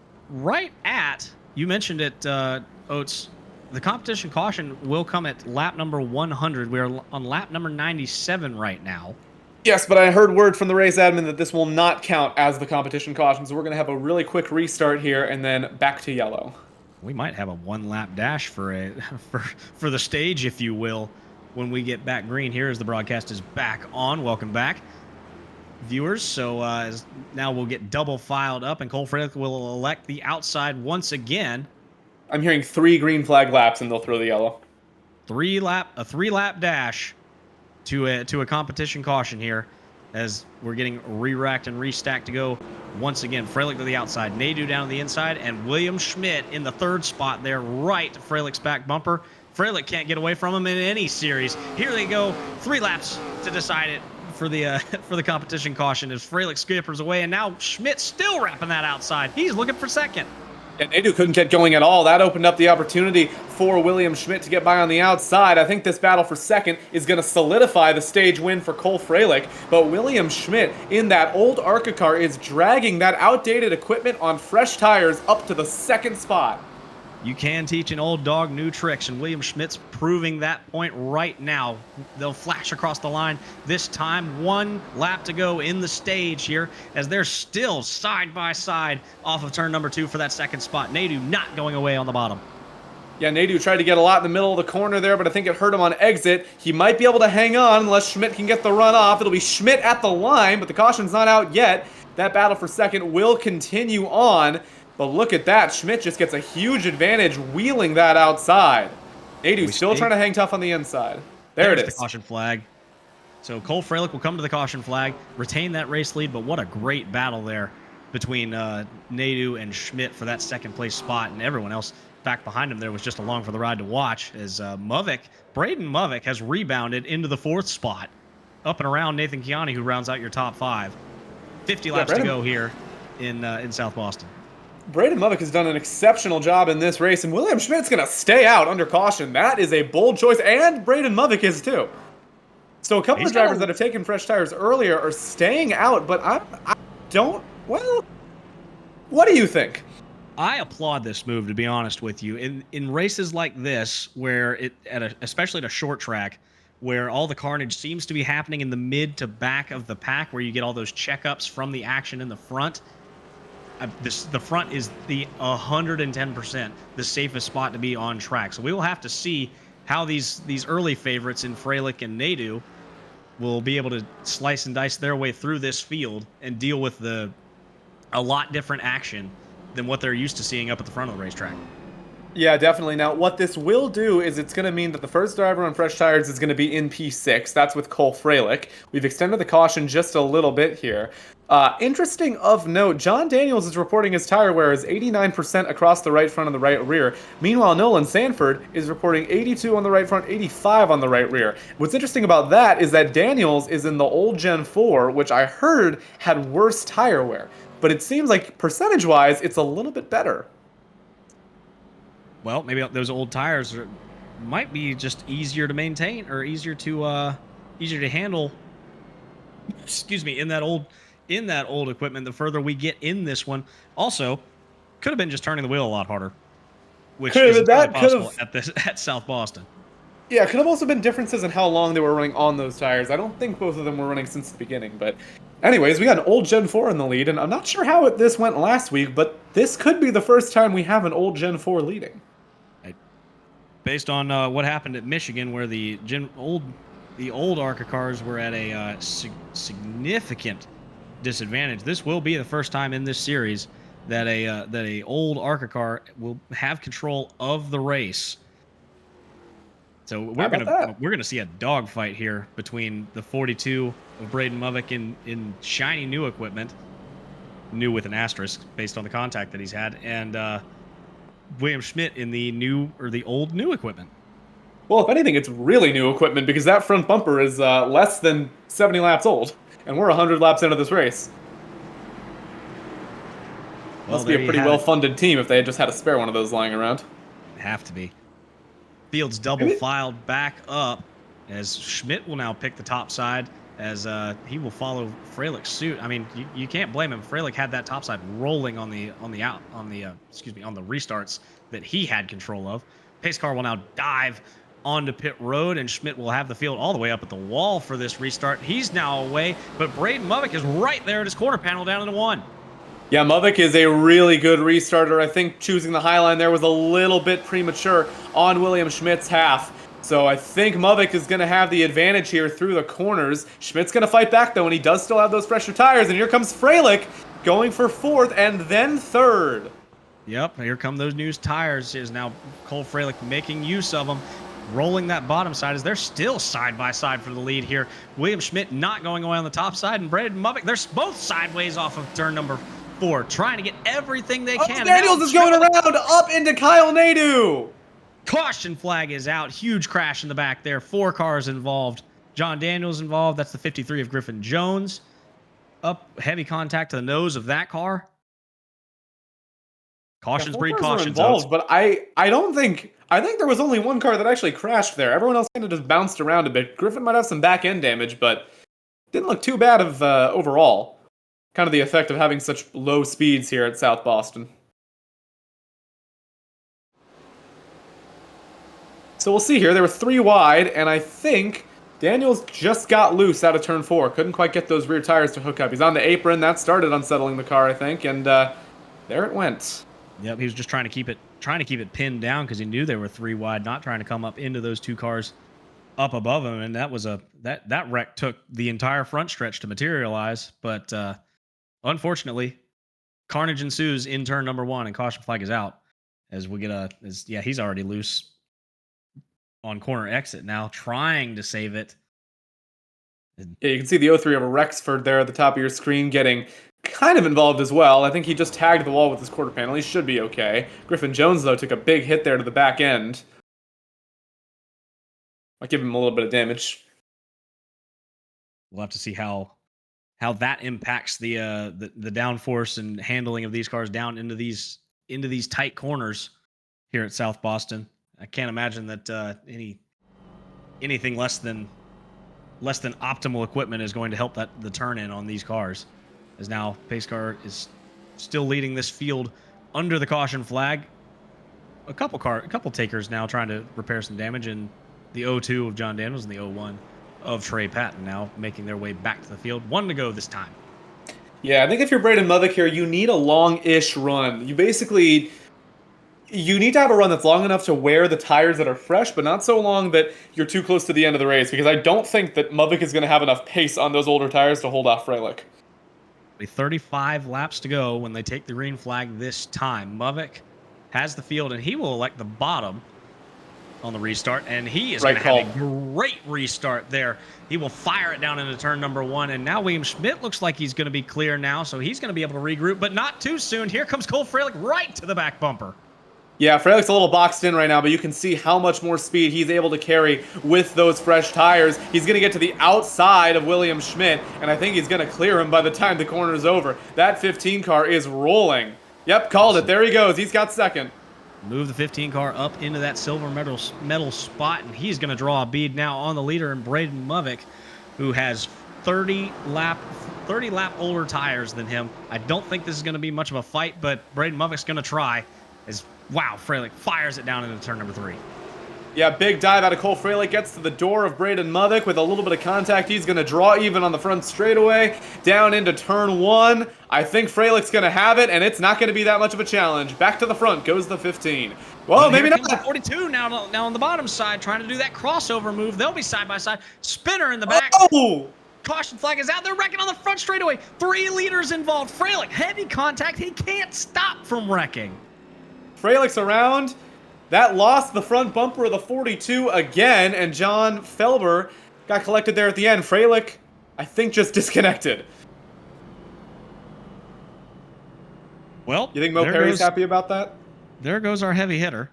Speaker 1: at, you mentioned it, Oates, the competition caution will come at lap number 100. We're on lap number 97 right now.
Speaker 2: Yes, but I heard word from the race admin that this will not count as the competition caution, so we're going to have a really quick restart here and then back to yellow.
Speaker 1: We might have a 1-lap dash for the stage, if you will, when we get back green here as the broadcast is back on. Welcome back, viewers. So now we'll get double filed up, and Cole Freilich will elect the outside once again.
Speaker 2: I'm hearing 3 green flag laps, and they'll throw the yellow.
Speaker 1: A 3-lap dash to a competition caution here as we're getting re-racked and restacked to go once again. Freilich to the outside, Nadeau down to the inside, and William Schmidt in the 3rd spot there, right to Freilich's back bumper. Freilich can't get away from him in any series. Here they go, 3 laps to decide it for the competition caution as Freilich skippers away, and now Schmidt still wrapping that outside. He's looking for second.
Speaker 2: And Nadeau couldn't get going at all. That opened up the opportunity for William Schmidt to get by on the outside. I think this battle for second is going to solidify the stage win for Cole Freilich. But William Schmidt in that old ARCA car is dragging that outdated equipment on fresh tires up to the 2nd spot.
Speaker 1: You can teach an old dog new tricks, and William Schmidt's proving that point right now. They'll flash across the line this time. 1 lap to go in the stage here as they're still side by side off of turn number 2 for that 2nd spot. Nadeau not going away on the bottom.
Speaker 2: Yeah, Nadu tried to get a lot in the middle of the corner there, but I think it hurt him on exit. He might be able to hang on unless Schmidt can get the run off. It'll be Schmidt at the line, but the caution's not out yet. That battle for second will continue on. But look at that. Schmidt just gets a huge advantage wheeling that outside. Nadu still trying to hang tough on the inside. There it
Speaker 1: the
Speaker 2: is.
Speaker 1: caution flag. So Cole Freilich will come to the caution flag, retain that race lead, but what a great battle there between Nadu and Schmidt for that second place spot, and everyone else back behind him there was just along for the ride to watch as Braden Movick has rebounded into the 4th spot, up and around Nathan Kiani, who rounds out your top 5. 50 laps to go here in South Boston.
Speaker 2: Braden Movick has done an exceptional job in this race, and William Schmidt's going to stay out under caution. That is a bold choice, and Braden Movick is too. So a couple of drivers that have taken fresh tires earlier are staying out, but I don't, well, what do you think?
Speaker 1: I applaud this move, to be honest with you. In races like this, where especially at a short track, where all the carnage seems to be happening in the mid to back of the pack, where you get all those checkups from the action in the front, the front is the 110% the safest spot to be on track. So we will have to see how these early favorites in Freilich and Nadu will be able to slice and dice their way through this field and deal with a lot different action than what they're used to seeing up at the front of the racetrack.
Speaker 2: Yeah, definitely. Now, what this will do is it's going to mean that the first driver on fresh tires is going to be in P6. That's with Cole Freilich. We've extended the caution just a little bit here. Interesting of note, John Daniels is reporting his tire wear is 89% across the right front and the right rear. Meanwhile, Nolan Sanford is reporting 82 on the right front, 85 on the right rear. What's interesting about that is that Daniels is in the old Gen 4, which I heard had worse tire wear. But it seems like percentage-wise, it's a little bit better.
Speaker 1: Well, maybe those old tires might be just easier to maintain or easier to handle. Excuse me, in that old equipment. The further we get in this one, also could have been just turning the wheel a lot harder, which is possible at South Boston.
Speaker 2: Yeah, it could have also been differences in how long they were running on those tires. I don't think both of them were running since the beginning, but anyways, we got an old Gen 4 in the lead, and I'm not sure how this went last week, but this could be the first time we have an old Gen 4 leading.
Speaker 1: Based on what happened at Michigan, where the old ARCA cars were at a significant disadvantage, this will be the first time in this series that a old ARCA car will have control of the race. So we're gonna see a dogfight here between the 42 of Braden Movick in shiny new equipment, new with an asterisk based on the contact that he's had, and William Schmidt in the old new equipment.
Speaker 2: Well, if anything, it's really new equipment because that front bumper is less than 70 laps old, and we're 100 laps into this race. Must be a pretty well-funded team if they had just had a spare one of those lying around.
Speaker 1: Have to be. Field's double filed back up as Schmidt will now pick the top side as he will follow Freilich's suit. I mean, you can't blame him. Freilich had that top side rolling on the restarts that he had control of. Pace car will now dive onto pit road, and Schmidt will have the field all the way up at the wall for this restart. He's now away, but Braden Movick is right there at his quarter panel down into 1.
Speaker 2: Yeah, Movick is a really good restarter. I think choosing the high line there was a little bit premature on William Schmidt's half. So I think Movick is going to have the advantage here through the corners. Schmidt's going to fight back, though, and he does still have those fresher tires. And here comes Freilich going for 4th and then 3rd.
Speaker 1: Yep, here come those new tires. Is now Cole Freilich making use of them, rolling that bottom side as they're still side by side for the lead here. William Schmidt not going away on the top side, and Braden Movick, they're both sideways off of turn number 4, trying to get everything they can.
Speaker 2: Daniels is going around up into Kyle Nadu.
Speaker 1: Caution flag is out. Huge crash in the back there. 4 cars involved. John Daniels involved. That's the 53 of Griffin Jones. Up, heavy contact to the nose of that car. Cautions breed cautions.
Speaker 2: Involved, but I think there was only one car that actually crashed there. Everyone else kind of just bounced around a bit. Griffin might have some back end damage, but didn't look too bad of overall. Kind of the effect of having such low speeds here at South Boston. So we'll see here. There were 3 wide, and I think Daniels just got loose out of turn 4. Couldn't quite get those rear tires to hook up. He's on the apron. That started unsettling the car, I think, and there it went.
Speaker 1: Yep, he was just trying to keep it trying to keep it pinned down because he knew they were 3 wide, not trying to come up into those 2 cars up above him. And that was that wreck took the entire front stretch to materialize. But unfortunately, carnage ensues in turn number 1, and caution flag is out as we get he's already loose on corner exit now, trying to save it.
Speaker 2: Yeah, you can see the 03 over Rexford there at the top of your screen getting kind of involved as well. I think he just tagged the wall with his quarter panel. He should be okay. Griffin Jones, though, took a big hit there to the back end. Might give him a little bit of damage.
Speaker 1: We'll have to see how that impacts the downforce and handling of these cars down into these tight corners here at South Boston. I can't imagine that anything less than optimal equipment is going to help the turn in on these cars. As now pace car is still leading this field under the caution flag. A couple takers now trying to repair some damage, and the 0-2 of John Daniels and the 0-1 of Trey Patton now making their way back to the field. 1 to go this time.
Speaker 2: Yeah, I think if you're Braden Mothick here, you need a long-ish run. You need to have a run that's long enough to wear the tires that are fresh, but not so long that you're too close to the end of the race, because I don't think that Mothick is going to have enough pace on those older tires to hold off Freilich.
Speaker 1: 35 laps to go when they take the green flag this time. Mothick has the field, and he will elect the bottom on the restart, and he is going to have a great restart there. He will fire it down into turn number 1, and now William Schmidt looks like he's going to be clear now, so he's going to be able to regroup, but not too soon. Here comes Cole Freilich right to the back bumper.
Speaker 2: Yeah, Freilich's a little boxed in right now, but you can see how much more speed he's able to carry with those fresh tires. He's going to get to the outside of William Schmidt, and I think he's going to clear him by the time the corner's over. That 15 car is rolling. Yep, called it. There he goes. He's got second.
Speaker 1: Move the 15 car up into that silver medal spot, and he's going to draw a bead now on the leader, and Braden Mothick, who has 30 lap older tires than him. I don't think this is going to be much of a fight, but Braden Mothick's going to try. Wow, Freilich fires it down into turn number 3.
Speaker 2: Yeah, big dive out of Cole Freilich, gets to the door of Braden Mothick with a little bit of contact. He's going to draw even on the front straightaway, down into turn 1. I think Freilich's going to have it, and it's not going to be that much of a challenge. Back to the front goes the 15. Well, maybe not.
Speaker 1: The 42 now on the bottom side, trying to do that crossover move. They'll be side by side. Spinner in the back.
Speaker 2: Oh!
Speaker 1: Caution flag is out. They're wrecking on the front straightaway. 3 leaders involved. Freilich, heavy contact. He can't stop from wrecking.
Speaker 2: Freilich's around. That lost the front bumper of the 42 again, and John Felber got collected there at the end. Freilich, I think, just disconnected.
Speaker 1: Well,
Speaker 2: you think Mo Perry's happy about that?
Speaker 1: There goes our heavy hitter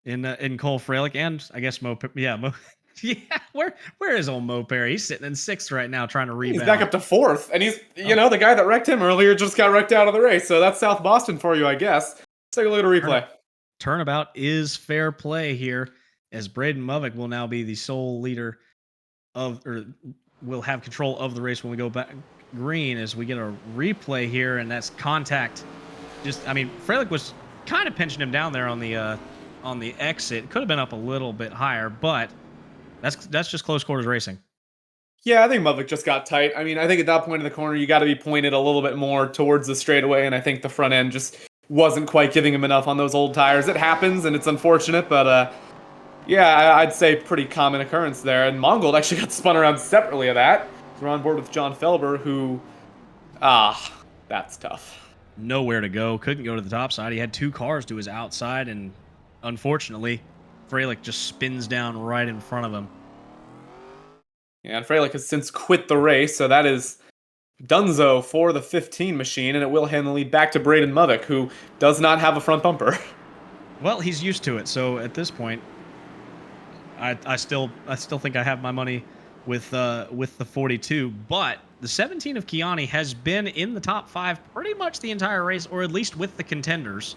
Speaker 1: in Cole Freilich, and I guess Mo. Yeah, where is old Mo Perry? He's sitting in 6th right now, trying to rebound.
Speaker 2: He's back up to 4th, and he's the guy that wrecked him earlier just got wrecked out of the race. So that's South Boston for you, I guess. Let's take a look at a replay.
Speaker 1: Turnabout is fair play here, as Braden Mothick will now be the sole leader will have control of the race when we go back green, as we get a replay here, and that's contact. Freilich was kind of pinching him down there on the exit. Could have been up a little bit higher, but that's just close quarters racing.
Speaker 2: Yeah, I think Mothick just got tight. I think at that point in the corner, you got to be pointed a little bit more towards the straightaway, and I think the front end just wasn't quite giving him enough on those old tires. It happens, and it's unfortunate, but yeah, I'd say pretty common occurrence there. And Mongold actually got spun around separately of that. We're on board with John Felber, who, that's tough.
Speaker 1: Nowhere to go. Couldn't go to the top side. He had 2 cars to his outside, and unfortunately, Freilich just spins down right in front of him.
Speaker 2: Yeah, and Freilich has since quit the race, so that is Dunzo for the 15 machine, and it will hand the lead back to Braden Mothick, who does not have a front bumper.
Speaker 1: Well, he's used to it, so at this point, I still think I have my money with the 42, but the 17 of Kiani has been in the top 5 pretty much the entire race, or at least with the contenders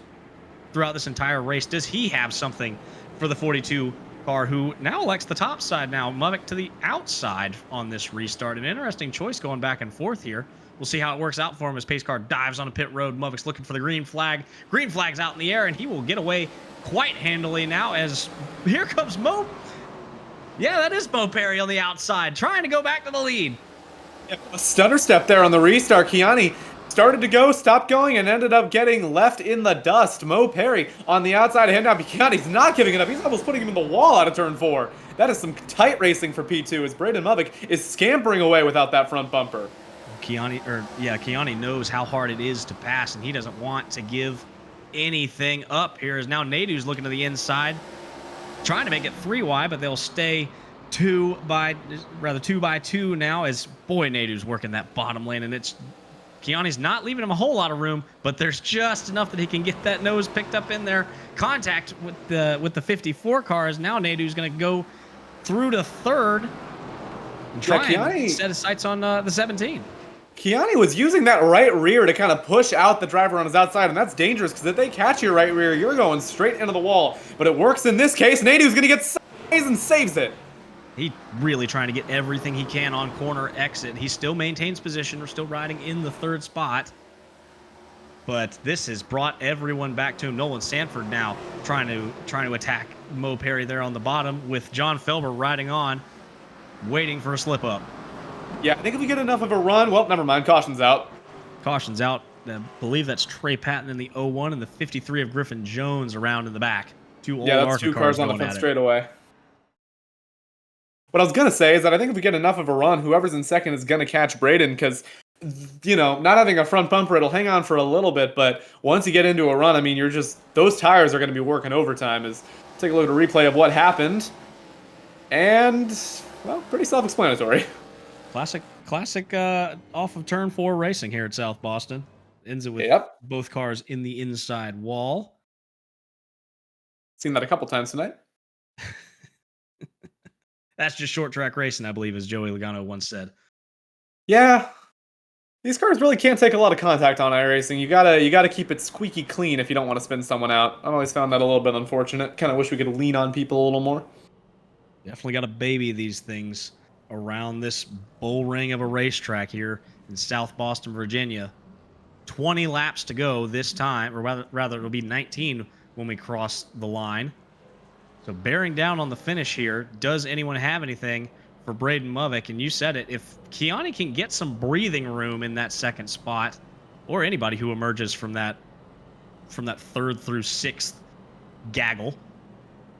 Speaker 1: throughout this entire race. Does he have something for the 42 car, who now elects the top side now? Mothick to the outside on this restart. An interesting choice going back and forth here. We'll see how it works out for him as pace car dives on a pit road. Mothick's looking for the green flag. Green flag's out in the air, and he will get away quite handily now, as here comes Mo. Yeah, that is Mo Perry on the outside, trying to go back to the lead.
Speaker 2: A stutter step there on the restart. Kiani Started to go, stopped going, and ended up getting left in the dust. Mo Perry on the outside of him. Now Bikani's not giving it up. He's almost putting him in the wall out of turn 4. That is some tight racing for P2 as Braden Muvik is scampering away without that front bumper.
Speaker 1: Kiani knows how hard it is to pass, and he doesn't want to give anything up here. As now Nadu's looking to the inside, trying to make it 3 wide, but they'll stay 2 by 2 now. As boy, Nadu's working that bottom lane, and it's Kiani's not leaving him a whole lot of room, but there's just enough that he can get that nose picked up in there. Contact with the 54 cars. Now Nadu's going to go through to third and try and set his sights on the 17.
Speaker 2: Kiani was using that right rear to kind of push out the driver on his outside, and that's dangerous because if they catch your right rear, you're going straight into the wall. But it works in this case. Nadu's going to get sideways and saves it.
Speaker 1: He really trying to get everything he can on corner exit. He still maintains position. We're still riding in the 3rd spot. But this has brought everyone back to him. Nolan Sanford now trying to attack Mo Perry there on the bottom with John Felber riding on, waiting for a slip up.
Speaker 2: Yeah, I think if we get enough of a run, well, never mind. Caution's out.
Speaker 1: Caution's out. I believe that's Trey Patton in the 01 and the 53 of Griffin Jones around in the back.
Speaker 2: Yeah, that's 2 cars on the front straightaway. What I was going to say is that I think if we get enough of a run, whoever's in second is going to catch Braden because, you know, not having a front bumper, it'll hang on for a little bit, but once you get into a run, I mean, those tires are going to be working overtime. Take a look at a replay of what happened, and, well, pretty self-explanatory.
Speaker 1: Classic off of turn 4 racing here at South Boston. Ends it with both cars in the inside wall.
Speaker 2: Seen that a couple times tonight.
Speaker 1: That's just short track racing, I believe, as Joey Logano once said.
Speaker 2: Yeah. These cars really can't take a lot of contact on iRacing. You gotta keep it squeaky clean if you don't want to spin someone out. I've always found that a little bit unfortunate. Kind of wish we could lean on people a little more.
Speaker 1: Definitely got to baby these things around this bull ring of a racetrack here in South Boston, Virginia. 20 laps to go this time, or rather it'll be 19 when we cross the line. So bearing down on the finish here, does anyone have anything for Braden Muvik? And you said it, if Kiani can get some breathing room in that 2nd spot, or anybody who emerges from that 3rd through 6th gaggle,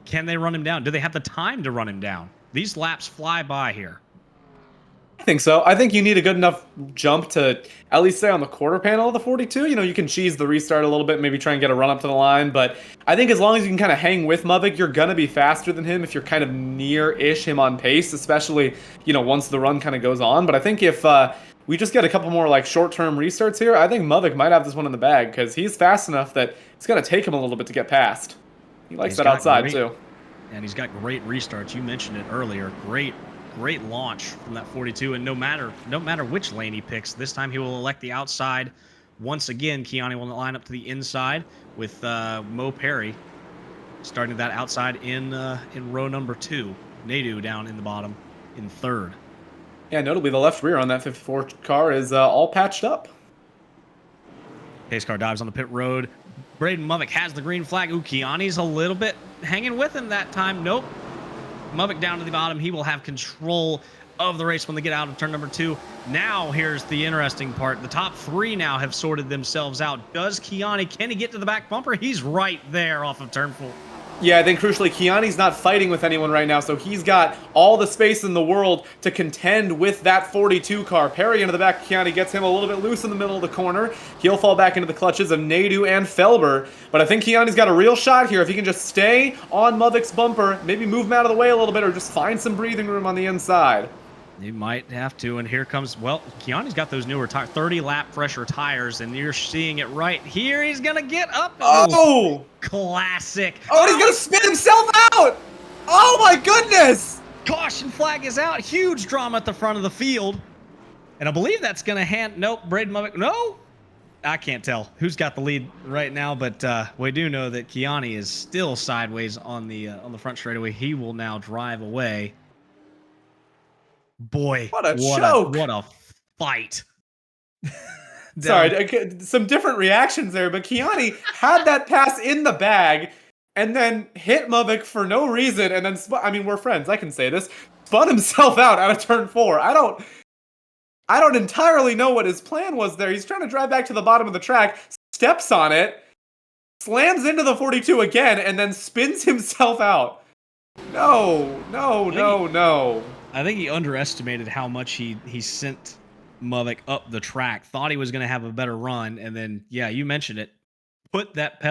Speaker 1: can they run him down? Do they have the time to run him down? These laps fly by here.
Speaker 2: I think so. I think you need a good enough jump to at least stay on the quarter panel of the 42. You know, you can cheese the restart a little bit, maybe try and get a run up to the line. But I think as long as you can kind of hang with Muvik, you're going to be faster than him if you're kind of near-ish him on pace, especially, you know, once the run kind of goes on. But I think if we just get a couple more, like, short-term restarts here, I think Muvik might have this one in the bag because he's fast enough that it's going to take him a little bit to get past. He likes that outside, too.
Speaker 1: And he's got great restarts. You mentioned it earlier. Great launch from that 42, and no matter which lane he picks, this time he will elect the outside. Once again, Kiani will line up to the inside with Mo Perry starting that outside in row number 2. Nadu down in the bottom in 3rd.
Speaker 2: Yeah, notably the left rear on that 54 car is all patched up.
Speaker 1: Pace car dives on the pit road. Braden Muvik has the green flag. Ooh, Kiani's a little bit hanging with him that time. Nope. Muvik down to the bottom. He will have control of the race when they get out of turn number 2. Now, here's the interesting part. The top 3 now have sorted themselves out. Does Kiani, can he get to the back bumper? He's right there off of turn 4.
Speaker 2: Yeah, I think crucially, Kiani's not fighting with anyone right now, so he's got all the space in the world to contend with that 42 car. Perry into the back of Kiani gets him a little bit loose in the middle of the corner. He'll fall back into the clutches of Nadu and Felber, but I think Kiani's got a real shot here if he can just stay on Muvik's bumper, maybe move him out of the way a little bit, or just find some breathing room on the inside.
Speaker 1: He might have to, and here comes, well, Kiani's got those newer 30-lap fresher tires, and you're seeing it right here. He's going to get up.
Speaker 2: Oh!
Speaker 1: Classic.
Speaker 2: Oh, and he's going to spin himself out! Oh, my goodness!
Speaker 1: Caution flag is out. Huge drama at the front of the field. And I believe that's going to hand, nope, Braden Muvik, no? I can't tell who's got the lead right now, but we do know that Kiani is still sideways on the front straightaway. He will now drive away. Boy,
Speaker 2: what a choke.
Speaker 1: What a fight.
Speaker 2: Sorry, some different reactions there, but Kiani had that pass in the bag and then hit Muvik for no reason, and then, I mean, we're friends, I can say this, spun himself out of turn 4. I don't entirely know what his plan was there. He's trying to drive back to the bottom of the track, steps on it, slams into the 42 again, and then spins himself out. No, no, no, no.
Speaker 1: I think he underestimated how much he sent Mavik up the track. Thought he was going to have a better run, and then yeah, you mentioned it. Put that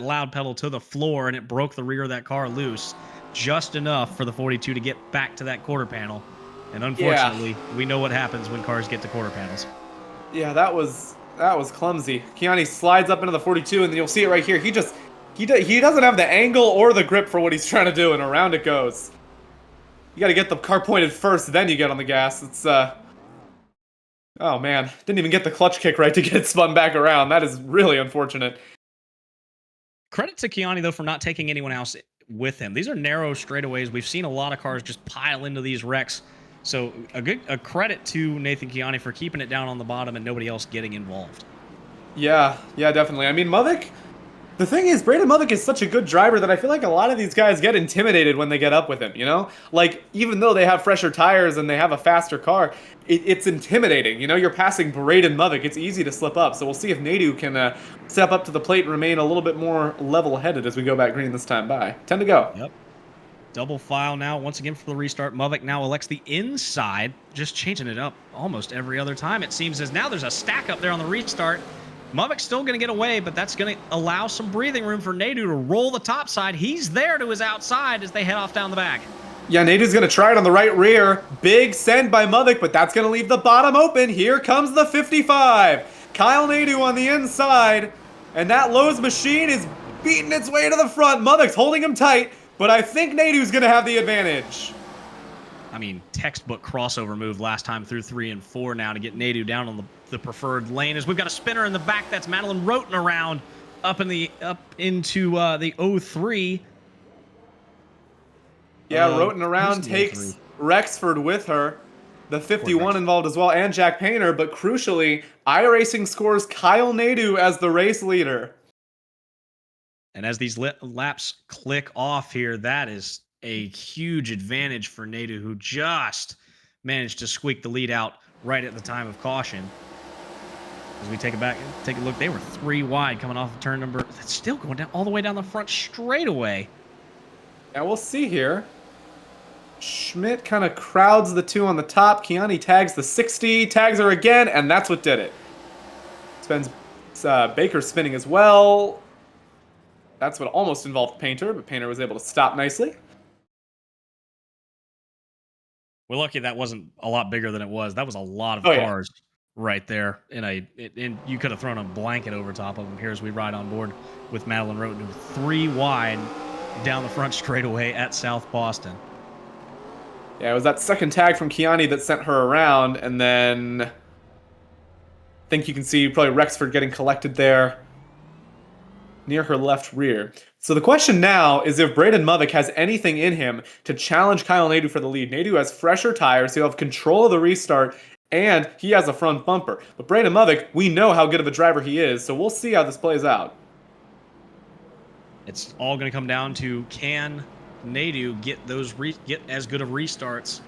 Speaker 1: loud pedal to the floor, and it broke the rear of that car loose just enough for the 42 to get back to that quarter panel. And
Speaker 2: Yeah,
Speaker 1: unfortunately, we know what happens when cars get to quarter panels.
Speaker 2: yeah, that was clumsy. Kiani slides up into the 42, and then you'll see it right here. He doesn't have the angle or the grip for what he's trying to do, and around it goes. You got to get the car pointed first, then you get on the gas. It's oh man, didn't even get the clutch kick right to get it spun back around. That is really unfortunate.
Speaker 1: Credit to Kiani though for not taking anyone else with him. These are narrow straightaways. We've seen a lot of cars just pile into these wrecks. So a credit to Nathan Kiani for keeping it down on the bottom and nobody else getting involved.
Speaker 2: Yeah, yeah, definitely. I mean, the thing is, Braden Mavik is such a good driver that I feel like a lot of these guys get intimidated when they get up with him, you know? Like, even though they have fresher tires and they have a faster car, it's intimidating. You know, you're passing Braden Mavik. It's easy to slip up. So we'll see if Nadu can step up to the plate and remain a little bit more level-headed as we go back green this time by. 10 to go.
Speaker 1: Yep. Double file now. Once again for the restart. Mavik now elects the inside, just changing it up almost every other time, it seems, as now there's a stack up there on the restart. Mavik's still going to get away, but that's going to allow some breathing room for Nadu to roll the top side. He's there to his outside as they head off down the back.
Speaker 2: Yeah, Nadu's going to try it on the right rear. Big send by Mavik, but that's going to leave the bottom open. Here comes the 55. Kyle Nadu on the inside, and that Lowe's machine is beating its way to the front. Mavik's holding him tight, but I think Nadu's going to have the advantage.
Speaker 1: I mean, textbook crossover move last time through 3 and 4 now to get Nadu down on the preferred lane. As we've got a spinner in the back, that's Madeline Roten around up into the 03.
Speaker 2: Yeah, Roten around takes Rexford with her. The 51 involved as well, and Jack Painter, but crucially, iRacing scores Kyle Nadu as the race leader.
Speaker 1: And as these laps click off here, that is a huge advantage for Nadu, who just managed to squeak the lead out right at the time of caution. As we take a look, they were 3 wide coming off of turn number. That's still going down all the way down the front straightaway.
Speaker 2: Now we'll see here. Schmidt kind of crowds the 2 on the top. Kiani tags the 60, tags her again, and that's what did it. Baker spinning as well. That's what almost involved Painter, but Painter was able to stop nicely.
Speaker 1: We're lucky that wasn't a lot bigger than it was. That was a lot of cars right there. And you could have thrown a blanket over top of them here as we ride on board with Madeline Roten, 3 wide down the front straightaway at South Boston.
Speaker 2: Yeah, it was that second tag from Kiani that sent her around, and then I think you can see probably Rexford getting collected there near her left rear. So the question now is if Braden Mavik has anything in him to challenge Kyle Nadu for the lead. Nadu has fresher tires, he'll have control of the restart, and he has a front bumper. But Braden Mavik, we know how good of a driver he is, so we'll see how this plays out.
Speaker 1: It's all going to come down to, can Nadu get as good of restarts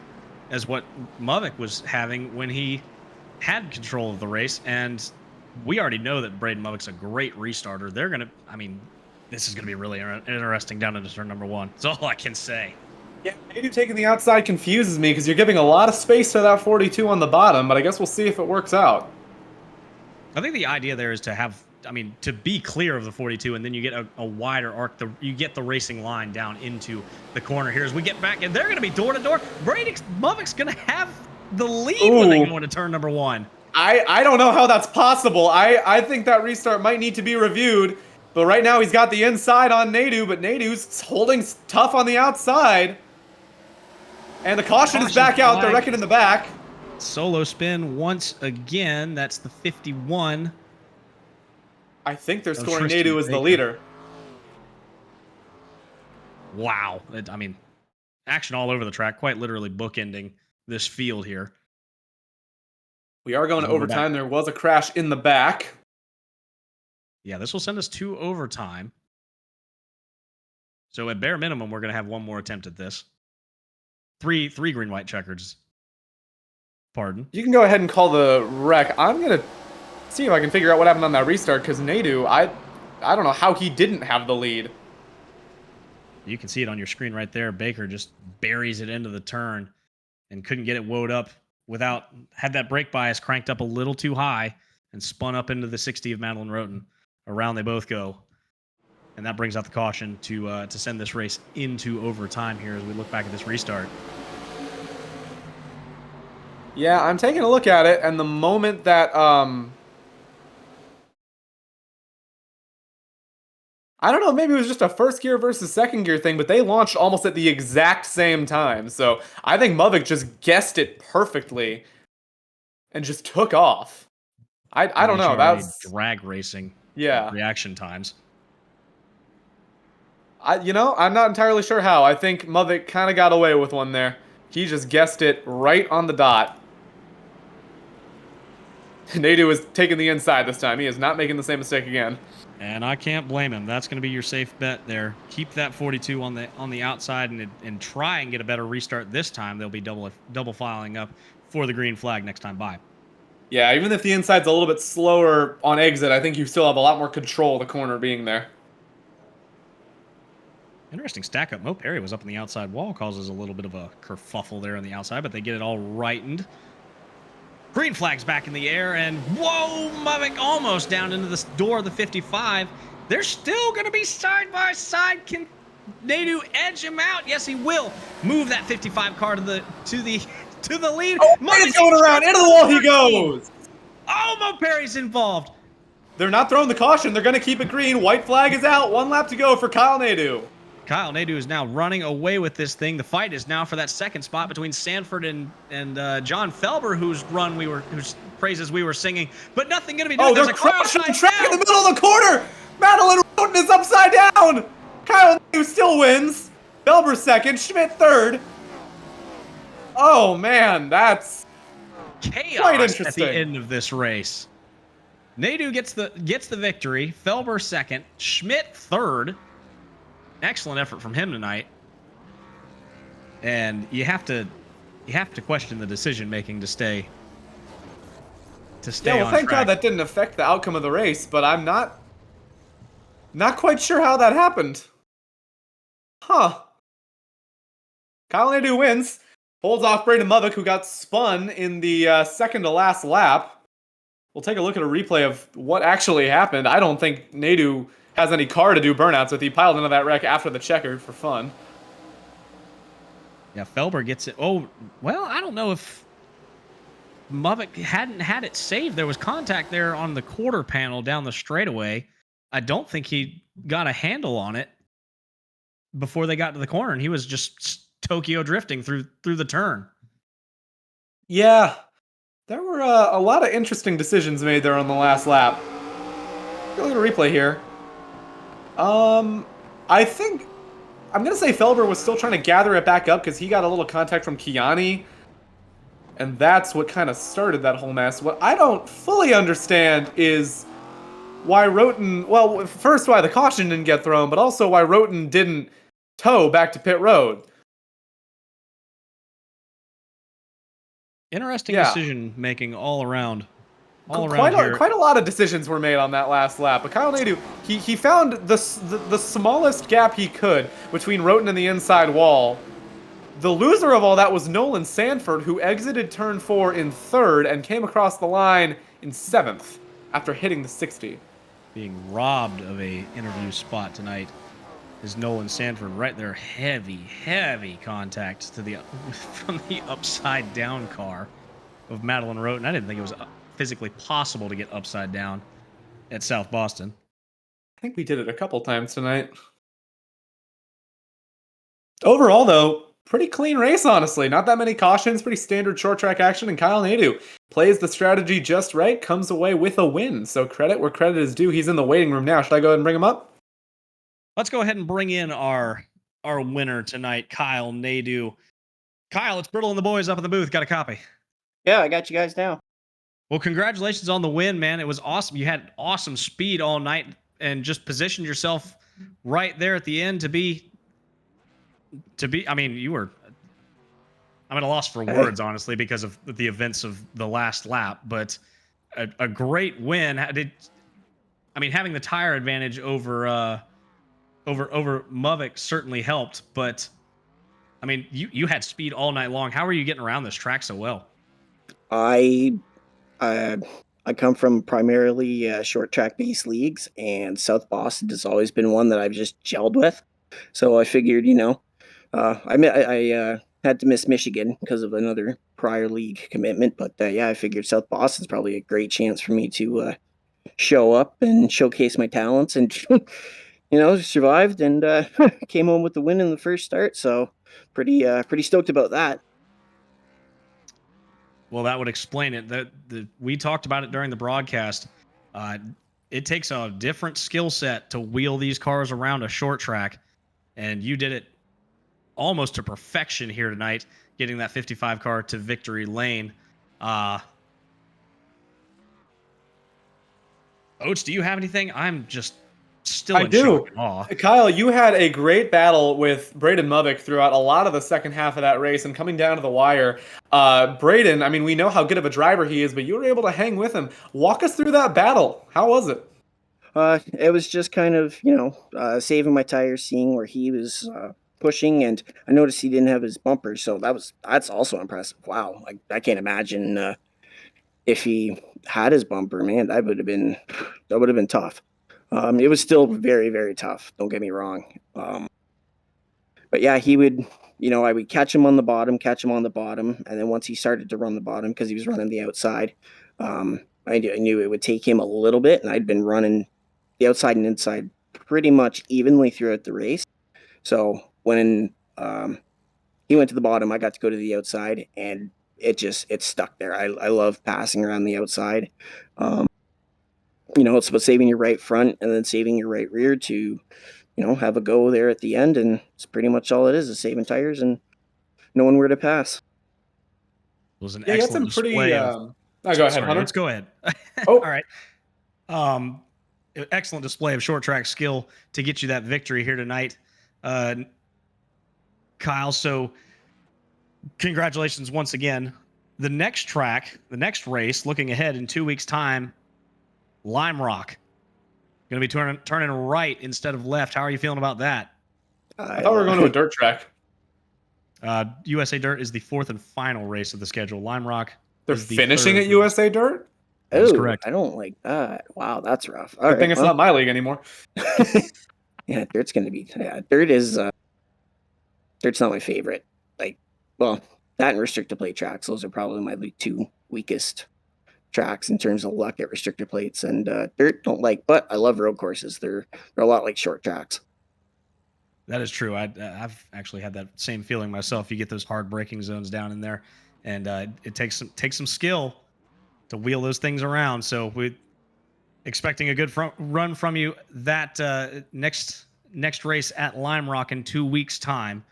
Speaker 1: as what Mavik was having when he had control of the race. And we already know that Braden Mavik's a great restarter. This is going to be really interesting down into turn number 1. That's all I can say.
Speaker 2: Yeah, Nadu taking the outside confuses me because you're giving a lot of space to that 42 on the bottom, but I guess we'll see if it works out.
Speaker 1: I think the idea there is to be clear of the 42, and then you get a wider arc. You get the racing line down into the corner here as we get back, and they're going to be door to door. Mavik's going to have the lead when they go into turn number 1.
Speaker 2: I don't know how that's possible. I think that restart might need to be reviewed. But right now he's got the inside on Nadu, but Nadu's holding tough on the outside. And the caution is back out. They're wrecking in the back.
Speaker 1: Solo spin once again. That's the 51.
Speaker 2: I think they're scoring Nadu as the leader.
Speaker 1: Wow. Action all over the track, quite literally bookending this field here.
Speaker 2: We are going to overtime. There was a crash in the back.
Speaker 1: Yeah, this will send us to overtime. So at bare minimum, we're going to have one more attempt at this. Three green-white checkers Pardon.
Speaker 2: You can go ahead and call the wreck. I'm gonna see if I can figure out what happened on that restart, because Nadu, I don't know how he didn't have the lead.
Speaker 1: You can see it on your screen right there. Baker just buries it into the turn and couldn't get it woed up had that brake bias cranked up a little too high and spun up into the 60 of Madeline Roten. Around they both go. And that brings out the caution to send this race into overtime here as we look back at this restart.
Speaker 2: Yeah, I'm taking a look at it, and the moment that I don't know, maybe it was just a first gear versus second gear thing, but they launched almost at the exact same time. So I think Muvik just guessed it perfectly and just took off. I don't know.
Speaker 1: NHRA
Speaker 2: That's
Speaker 1: drag racing
Speaker 2: yeah.
Speaker 1: reaction times.
Speaker 2: I'm not entirely sure how. I think Muvik kind of got away with one there. He just guessed it right on the dot. Nadu is taking the inside this time. He is not making the same mistake again.
Speaker 1: And I can't blame him. That's going to be your safe bet there. Keep that 42 on the outside and try and get a better restart this time. They'll be double filing up for the green flag next time by.
Speaker 2: Yeah, even if the inside's a little bit slower on exit, I think you still have a lot more control of the corner being there.
Speaker 1: Interesting stack up. Mo Perry was up on the outside wall, causes a little bit of a kerfuffle there on the outside, but they get it all rightened. Green flag's back in the air, and whoa, Muvik almost down into the door of the 55. They're still going to be side by side. Can Nadu edge him out? Yes, he will. Move that 55 car to the lead.
Speaker 2: Oh, it's going around. Into the wall he goes.
Speaker 1: Oh, Mo Perry's involved.
Speaker 2: They're not throwing the caution. They're going to keep it green. White flag is out. 1 lap to go for Kyle Nadu.
Speaker 1: Kyle Nadu is now running away with this thing. The fight is now for that second spot between Sanford and John Felber, whose praises we were singing, but nothing going to be done.
Speaker 2: Oh, they're crushing the track in the middle of the corner. Madeline Roten is upside down. Kyle Nadu still wins. Felber second. Schmidt third. Oh man, that's
Speaker 1: chaos
Speaker 2: quite interesting
Speaker 1: at the end of this race. Nadu gets the victory. Felber second. Schmidt third. Excellent effort from him tonight. And you have to question the decision making to stay
Speaker 2: yeah, well,
Speaker 1: on
Speaker 2: thank
Speaker 1: track.
Speaker 2: God that didn't affect the outcome of the race, but I'm not quite sure how that happened. Huh. Kyle Nadu wins. Holds off Braden Muvik, who got spun in the second to last lap. We'll take a look at a replay of what actually happened. I don't think Nadu has any car to do burnouts with. He piled into that wreck after the checker for fun.
Speaker 1: Yeah, Felber gets it. Oh, well, I don't know if Muvik hadn't had it saved. There was contact there on the quarter panel down the straightaway. I don't think he got a handle on it before they got to the corner, and he was just Tokyo drifting through the turn.
Speaker 2: Yeah, there were a lot of interesting decisions made there on the last lap. Look at a replay here. I think I'm gonna say Felber was still trying to gather it back up because he got a little contact from Kiani, and that's what kind of started that whole mess. What I don't fully understand is why Roten, well, first why the caution didn't get thrown, but also why Roten didn't tow back to pit road.
Speaker 1: Interesting decision making all around.
Speaker 2: Quite a lot of decisions were made on that last lap. But Kyle Nadu, he found the smallest gap he could between Roten and the inside wall. The loser of all that was Nolan Sanford, who exited turn 4 in 3rd and came across the line in 7th after hitting the 60.
Speaker 1: Being robbed of a interview spot tonight is Nolan Sanford right there. Heavy contact from the upside down car of Madeline Roten. I didn't think it was physically possible to get upside down at South Boston.
Speaker 2: I think we did it a couple times tonight. Overall, though, pretty clean race, honestly. Not that many cautions, pretty standard short track action, and Kyle Nadu plays the strategy just right, comes away with a win. So credit where credit is due. He's in the waiting room now. Should I go ahead and bring him up?
Speaker 1: Let's go ahead and bring in our winner tonight, Kyle Nadu. Kyle, it's Brittle and the boys up in the booth. Got a copy?
Speaker 3: Yeah, I got you guys now.
Speaker 1: Well, congratulations on the win, man. It was awesome. You had awesome speed all night and just positioned yourself right there at the end to be, I mean, I'm at a loss for words, honestly, because of the events of the last lap. But a great win. Having the tire advantage over Muvik certainly helped. But I mean, you had speed all night long. How are you getting around this track so well?
Speaker 3: I uh, I come from primarily short track based leagues, and South Boston has always been one that I've just gelled with. So I figured, I had to miss Michigan because of another prior league commitment, but yeah, I figured South Boston's probably a great chance for me to show up and showcase my talents, and survived and came home with the win in the first start. So pretty stoked about that.
Speaker 1: Well, that would explain it. We talked about it during the broadcast. Uh, it takes a different skill set to wheel these cars around a short track, and you did it almost to perfection here tonight, getting that 55 car to victory lane. Oates, do you have anything? I'm just still
Speaker 2: I
Speaker 1: in shock
Speaker 2: do.
Speaker 1: and awe.
Speaker 2: Kyle, you had a great battle with Braden Muvik throughout a lot of the second half of that race, and coming down to the wire, Braden, I mean, we know how good of a driver he is, but you were able to hang with him. Walk us through that battle. How was it?
Speaker 3: It was just kind of, saving my tires, seeing where he was pushing, and I noticed he didn't have his bumper, so that's also impressive. Wow, I can't imagine if he had his bumper, man, that would have been tough. It was still very, very tough. Don't get me wrong. But yeah, I would catch him on the bottom, and then once he started to run the bottom because he was running the outside, I knew it would take him a little bit, and I'd been running the outside and inside pretty much evenly throughout the race. So when he went to the bottom, I got to go to the outside, and it stuck there. I love passing around the outside. It's about saving your right front and then saving your right rear to, have a go there at the end, and it's pretty much all it is saving tires and knowing where to pass.
Speaker 1: It was an
Speaker 2: Yeah, you had some
Speaker 1: excellent
Speaker 2: pretty.
Speaker 1: display of.
Speaker 2: Oh, go ahead,
Speaker 1: Sorry,
Speaker 2: Hunter.
Speaker 1: let's go ahead.
Speaker 2: Oh.
Speaker 1: All right. Um, Excellent display of short track skill to get you that victory here tonight, Kyle. So, congratulations once again. The next race, looking ahead in 2 weeks' time, Lime Rock. Going to be turning right instead of left. How are you feeling about that?
Speaker 2: I thought we were going to a dirt track.
Speaker 1: USA Dirt is the fourth and final race of the schedule. Lime Rock.
Speaker 2: They're
Speaker 1: is the
Speaker 2: finishing
Speaker 1: third.
Speaker 2: at USA Dirt?
Speaker 1: That is correct.
Speaker 3: I don't like that. Wow, that's rough.
Speaker 2: Good thing it's not my league anymore.
Speaker 3: Yeah, dirt's gonna be. Yeah, dirt's not my favorite. Well, that and restrictor plate tracks. Those are probably my two weakest tracks in terms of luck at restrictor plates. And dirt don't like, but I love road courses. They're a lot like short tracks.
Speaker 1: That is true. I've actually had that same feeling myself. You get those hard braking zones down in there, and it takes some skill to wheel those things around. So we're expecting a good run from you that next race at Lime Rock in 2 weeks' time.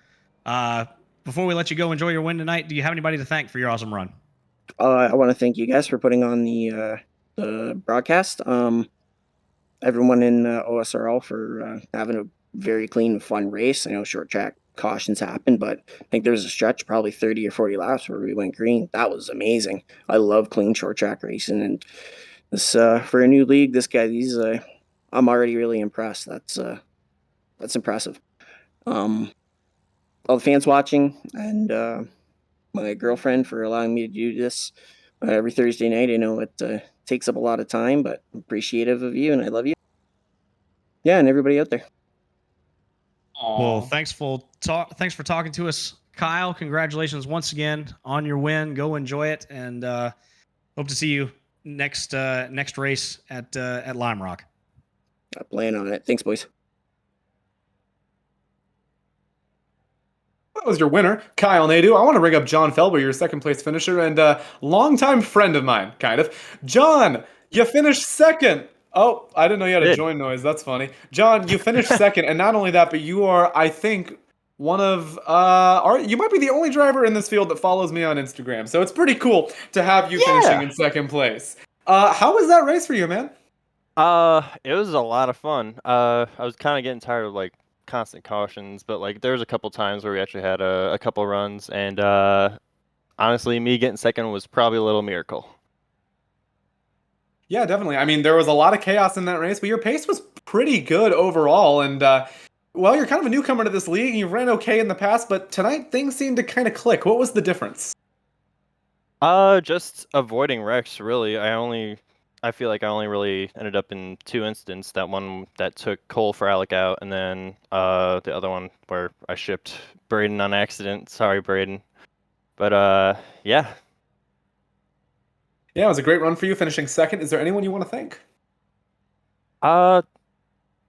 Speaker 1: Before we let you go, enjoy your win tonight. Do you have anybody to thank for your awesome run?
Speaker 3: I want to thank you guys for putting on the broadcast. Everyone in OSRL for having a very clean, fun race. I know short track cautions happen, but I think there was a stretch, probably 30 or 40 laps, where we went green. That was amazing. I love clean short track racing, and this for a new league, I'm already really impressed. That's impressive. All the fans watching, and my girlfriend for allowing me to do this every Thursday night. I know it takes up a lot of time, but I'm appreciative of you, and I love you. Yeah, and everybody out there.
Speaker 1: Well, thanks for talking to us, Kyle. Congratulations once again on your win. Go enjoy it, and hope to see you next race at Lime Rock.
Speaker 3: I plan on it. Thanks, boys.
Speaker 2: That was your winner, Kyle Nadeau. I want to bring up John Felber, your second place finisher and a longtime friend of mine, kind of. John, you finished second. Oh, I didn't know you had a join noise. That's funny. John, you finished second, and not only that, but you are, I think, one of you might be the only driver in this field that follows me on Instagram. So it's pretty cool to have you finishing in second place. How was that race for you, man?
Speaker 4: It was a lot of fun. I was kind of getting tired of constant cautions, but there was a couple times where we actually had a couple runs, and honestly, me getting second was probably a little miracle.
Speaker 2: Yeah, definitely. I mean, there was a lot of chaos in that race, but your pace was pretty good overall. And well, you're kind of a newcomer to this league, and you've ran okay in the past, but tonight things seemed to kind of click. What was the difference?
Speaker 4: Just avoiding wrecks, really. I feel like I only really ended up in 2 incidents. That one that took Cole for Alec out, and then the other one where I shipped Braden on accident. Sorry, Braden. But yeah.
Speaker 2: Yeah, it was a great run for you, finishing second. Is there anyone you want to thank?
Speaker 4: Uh,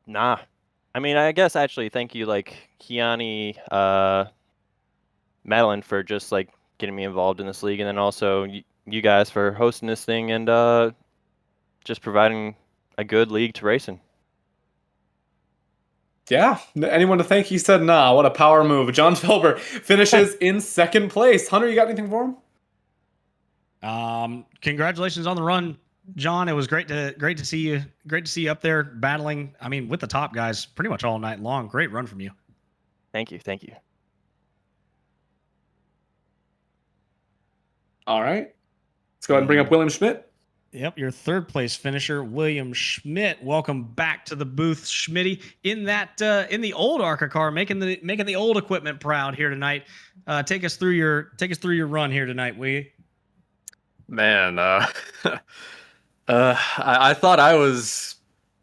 Speaker 4: nah. I mean, I guess actually thank you, like Kiani, Madeline for just like getting me involved in this league, and then also you guys for hosting this thing and just providing a good league to race in.
Speaker 2: Yeah, anyone to thank? He said, nah, what a power move. John Felber finishes in second place. Hunter, you got anything for him?
Speaker 1: Congratulations on the run, John. It was great to see you. Great to see you up there battling. I mean, with the top guys pretty much all night long. Great run from you.
Speaker 4: Thank you.
Speaker 2: All right. Let's go ahead and bring up William Schmidt.
Speaker 1: Yep, your third place finisher, William Schmidt. Welcome back to the booth, Schmitty. In the old ARCA car, making the old equipment proud here tonight. Take us through your run here tonight, will you?
Speaker 5: Man, I thought I was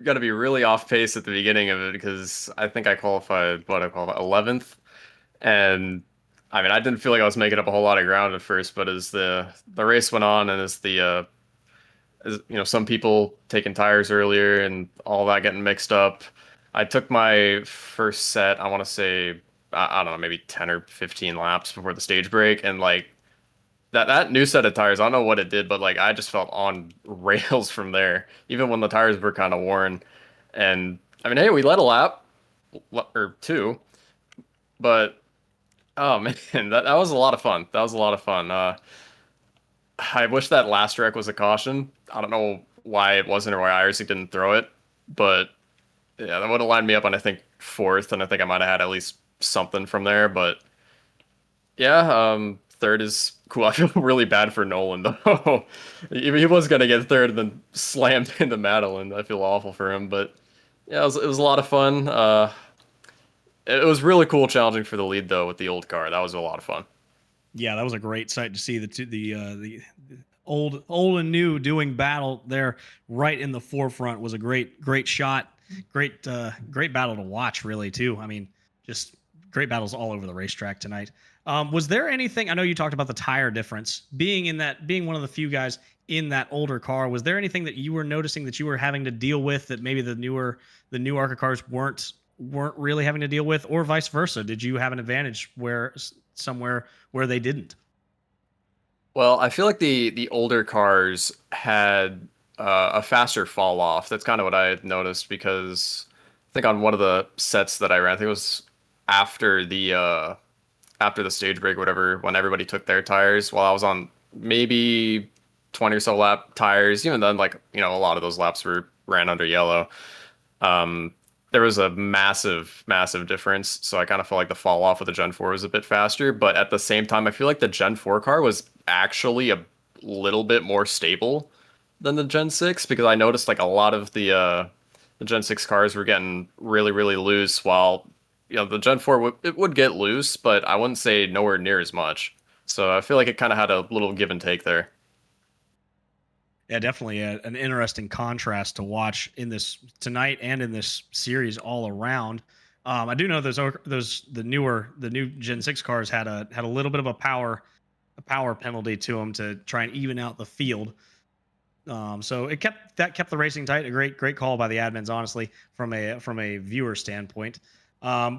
Speaker 5: gonna be really off pace at the beginning of it because I think I qualified 11th, and I mean I didn't feel like I was making up a whole lot of ground at first, but as the race went on and as some people taking tires earlier and all that getting mixed up, I took my first set. I want to say I don't know, maybe 10 or 15 laps before the stage break, and like that new set of tires, I don't know what it did, but like I just felt on rails from there, even when the tires were kind of worn. And I mean, hey, we led a lap or two, but oh man, that was a lot of fun. That was a lot of fun. I wish that last wreck was a caution. I don't know why it wasn't or why Irsig didn't throw it, but yeah, that would have lined me up on I think fourth, and I think I might have had at least something from there. But yeah, third is cool. I feel really bad for Nolan though. He was gonna get third and then slammed into Madeline. I feel awful for him, but yeah, it was a lot of fun. It was really cool, challenging for the lead though with the old car. That was a lot of fun.
Speaker 1: Yeah, that was a great sight to see the old and new doing battle there right in the forefront. Was a great shot, great battle to watch really too. I mean, just great battles all over the racetrack tonight. Was there anything? I know you talked about the tire difference being one of the few guys in that older car. Was there anything that you were noticing that you were having to deal with that maybe the new ARCA cars weren't really having to deal with, or vice versa? Did you have an advantage somewhere where they didn't?
Speaker 5: Well, I feel like the older cars had a faster fall off. That's kind of what I had noticed because I think on one of the sets that I ran, I think it was after the stage break, or whatever, when everybody took their tires, while I was on maybe 20 or so lap tires. Even then, like a lot of those laps were ran under yellow. Um, there was a massive difference. So I kind of felt like the fall off with the Gen 4 was a bit faster, but at the same time, I feel like the Gen 4 car was actually a little bit more stable than the Gen 6 because I noticed like a lot of the Gen 6 cars were getting really loose, while the Gen 4 it would get loose, but I wouldn't say nowhere near as much. So I feel like it kind of had a little give and take there.
Speaker 1: Yeah, definitely an interesting contrast to watch in this tonight and in this series all around. I do know the new Gen 6 cars had a little bit of a power penalty to them to try and even out the field. So it kept the racing tight. A great call by the admins, honestly, from a viewer standpoint.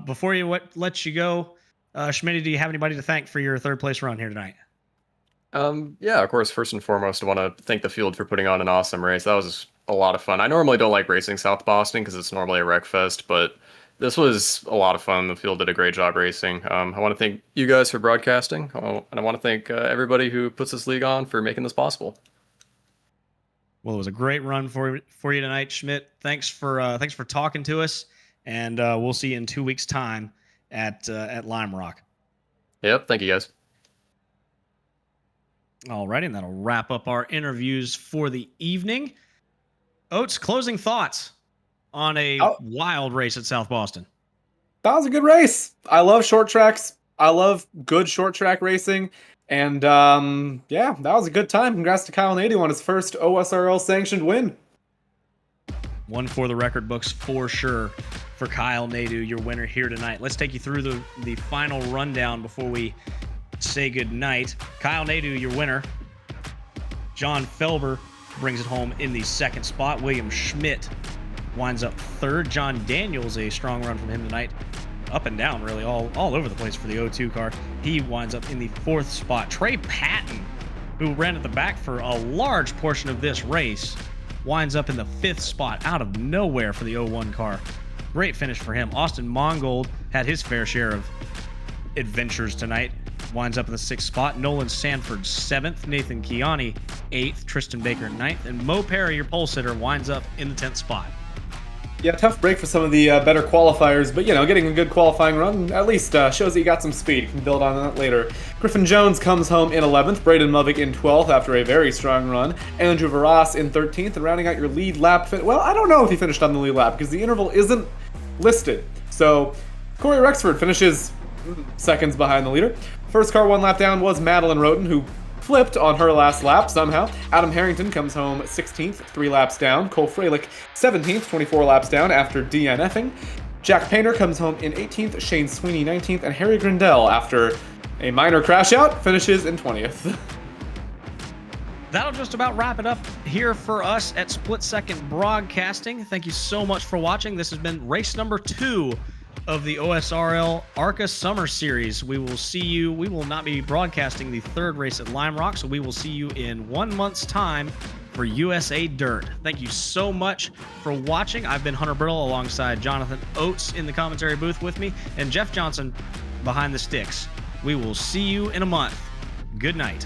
Speaker 1: Before let you go, Schmitty, do you have anybody to thank for your third place run here tonight?
Speaker 5: Yeah, of course, first and foremost, I want to thank the field for putting on an awesome race. That was a lot of fun. I normally don't like racing South Boston because it's normally a wreck fest, but this was a lot of fun. The field did a great job racing. I want to thank you guys for broadcasting, and I want to thank everybody who puts this league on for making this possible.
Speaker 1: Well, it was a great run for you tonight, Schmidt. Thanks for talking to us, and we'll see you in 2 weeks' time at Lime Rock.
Speaker 5: Yep, thank you guys.
Speaker 1: Alrighty, and that'll wrap up our interviews for the evening. Oates, closing thoughts on a wild race at South Boston.
Speaker 2: That was a good race. I love short tracks. I love good short track racing. And yeah, that was a good time. Congrats to Kyle Nadu on his first OSRL sanctioned win.
Speaker 1: One for the record books for sure for Kyle Nadu, your winner here tonight. Let's take you through the final rundown before we say good night. Kyle Nadu, your winner. John Felber brings it home in the second spot. William Schmidt winds up third. John Daniels, a strong run from him tonight. Up and down, really, all over the place for the O2 car. He winds up in the fourth spot. Trey Patton, who ran at the back for a large portion of this race, winds up in the fifth spot out of nowhere for the 01 car. Great finish for him. Austin Mongold had his fair share of adventures tonight. Winds up in the sixth spot. Nolan Sanford, seventh. Nathan Kiani, eighth. Tristan Baker, ninth. And Mo Perry, your pole sitter, winds up in the 10th spot.
Speaker 2: Yeah, tough break for some of the better qualifiers, but, you know, getting a good qualifying run at least shows that you got some speed. You can build on that later. Griffin Jones comes home in 11th, Braden Movick in 12th after a very strong run, Andrew Varas in 13th, and rounding out your lead lap. Well, I don't know if he finished on the lead lap because the interval isn't listed. So, Corey Rexford finishes seconds behind the leader. First car one lap down was Madeline Roden, who flipped on her last lap somehow. Adam Harrington comes home 16th, 3 laps down. Cole Freilich 17th, 24 laps down after DNFing. Jack Painter comes home in 18th, Shane Sweeney 19th, and Harry Grindell, after a minor crash out, finishes in 20th.
Speaker 1: That'll just about wrap it up here for us at Split Second Broadcasting. Thank you so much for watching. This has been race number 2 of the OSRL ARCA Summer Series. We will see you. We will not be broadcasting the third race at Lime Rock, so we will see you in 1 month's time for USA Dirt. Thank you so much for watching. I've been Hunter Brittle alongside Jonathan Oates in the commentary booth with me, and Jeff Johnson behind the sticks. We will see you in a month. Good night.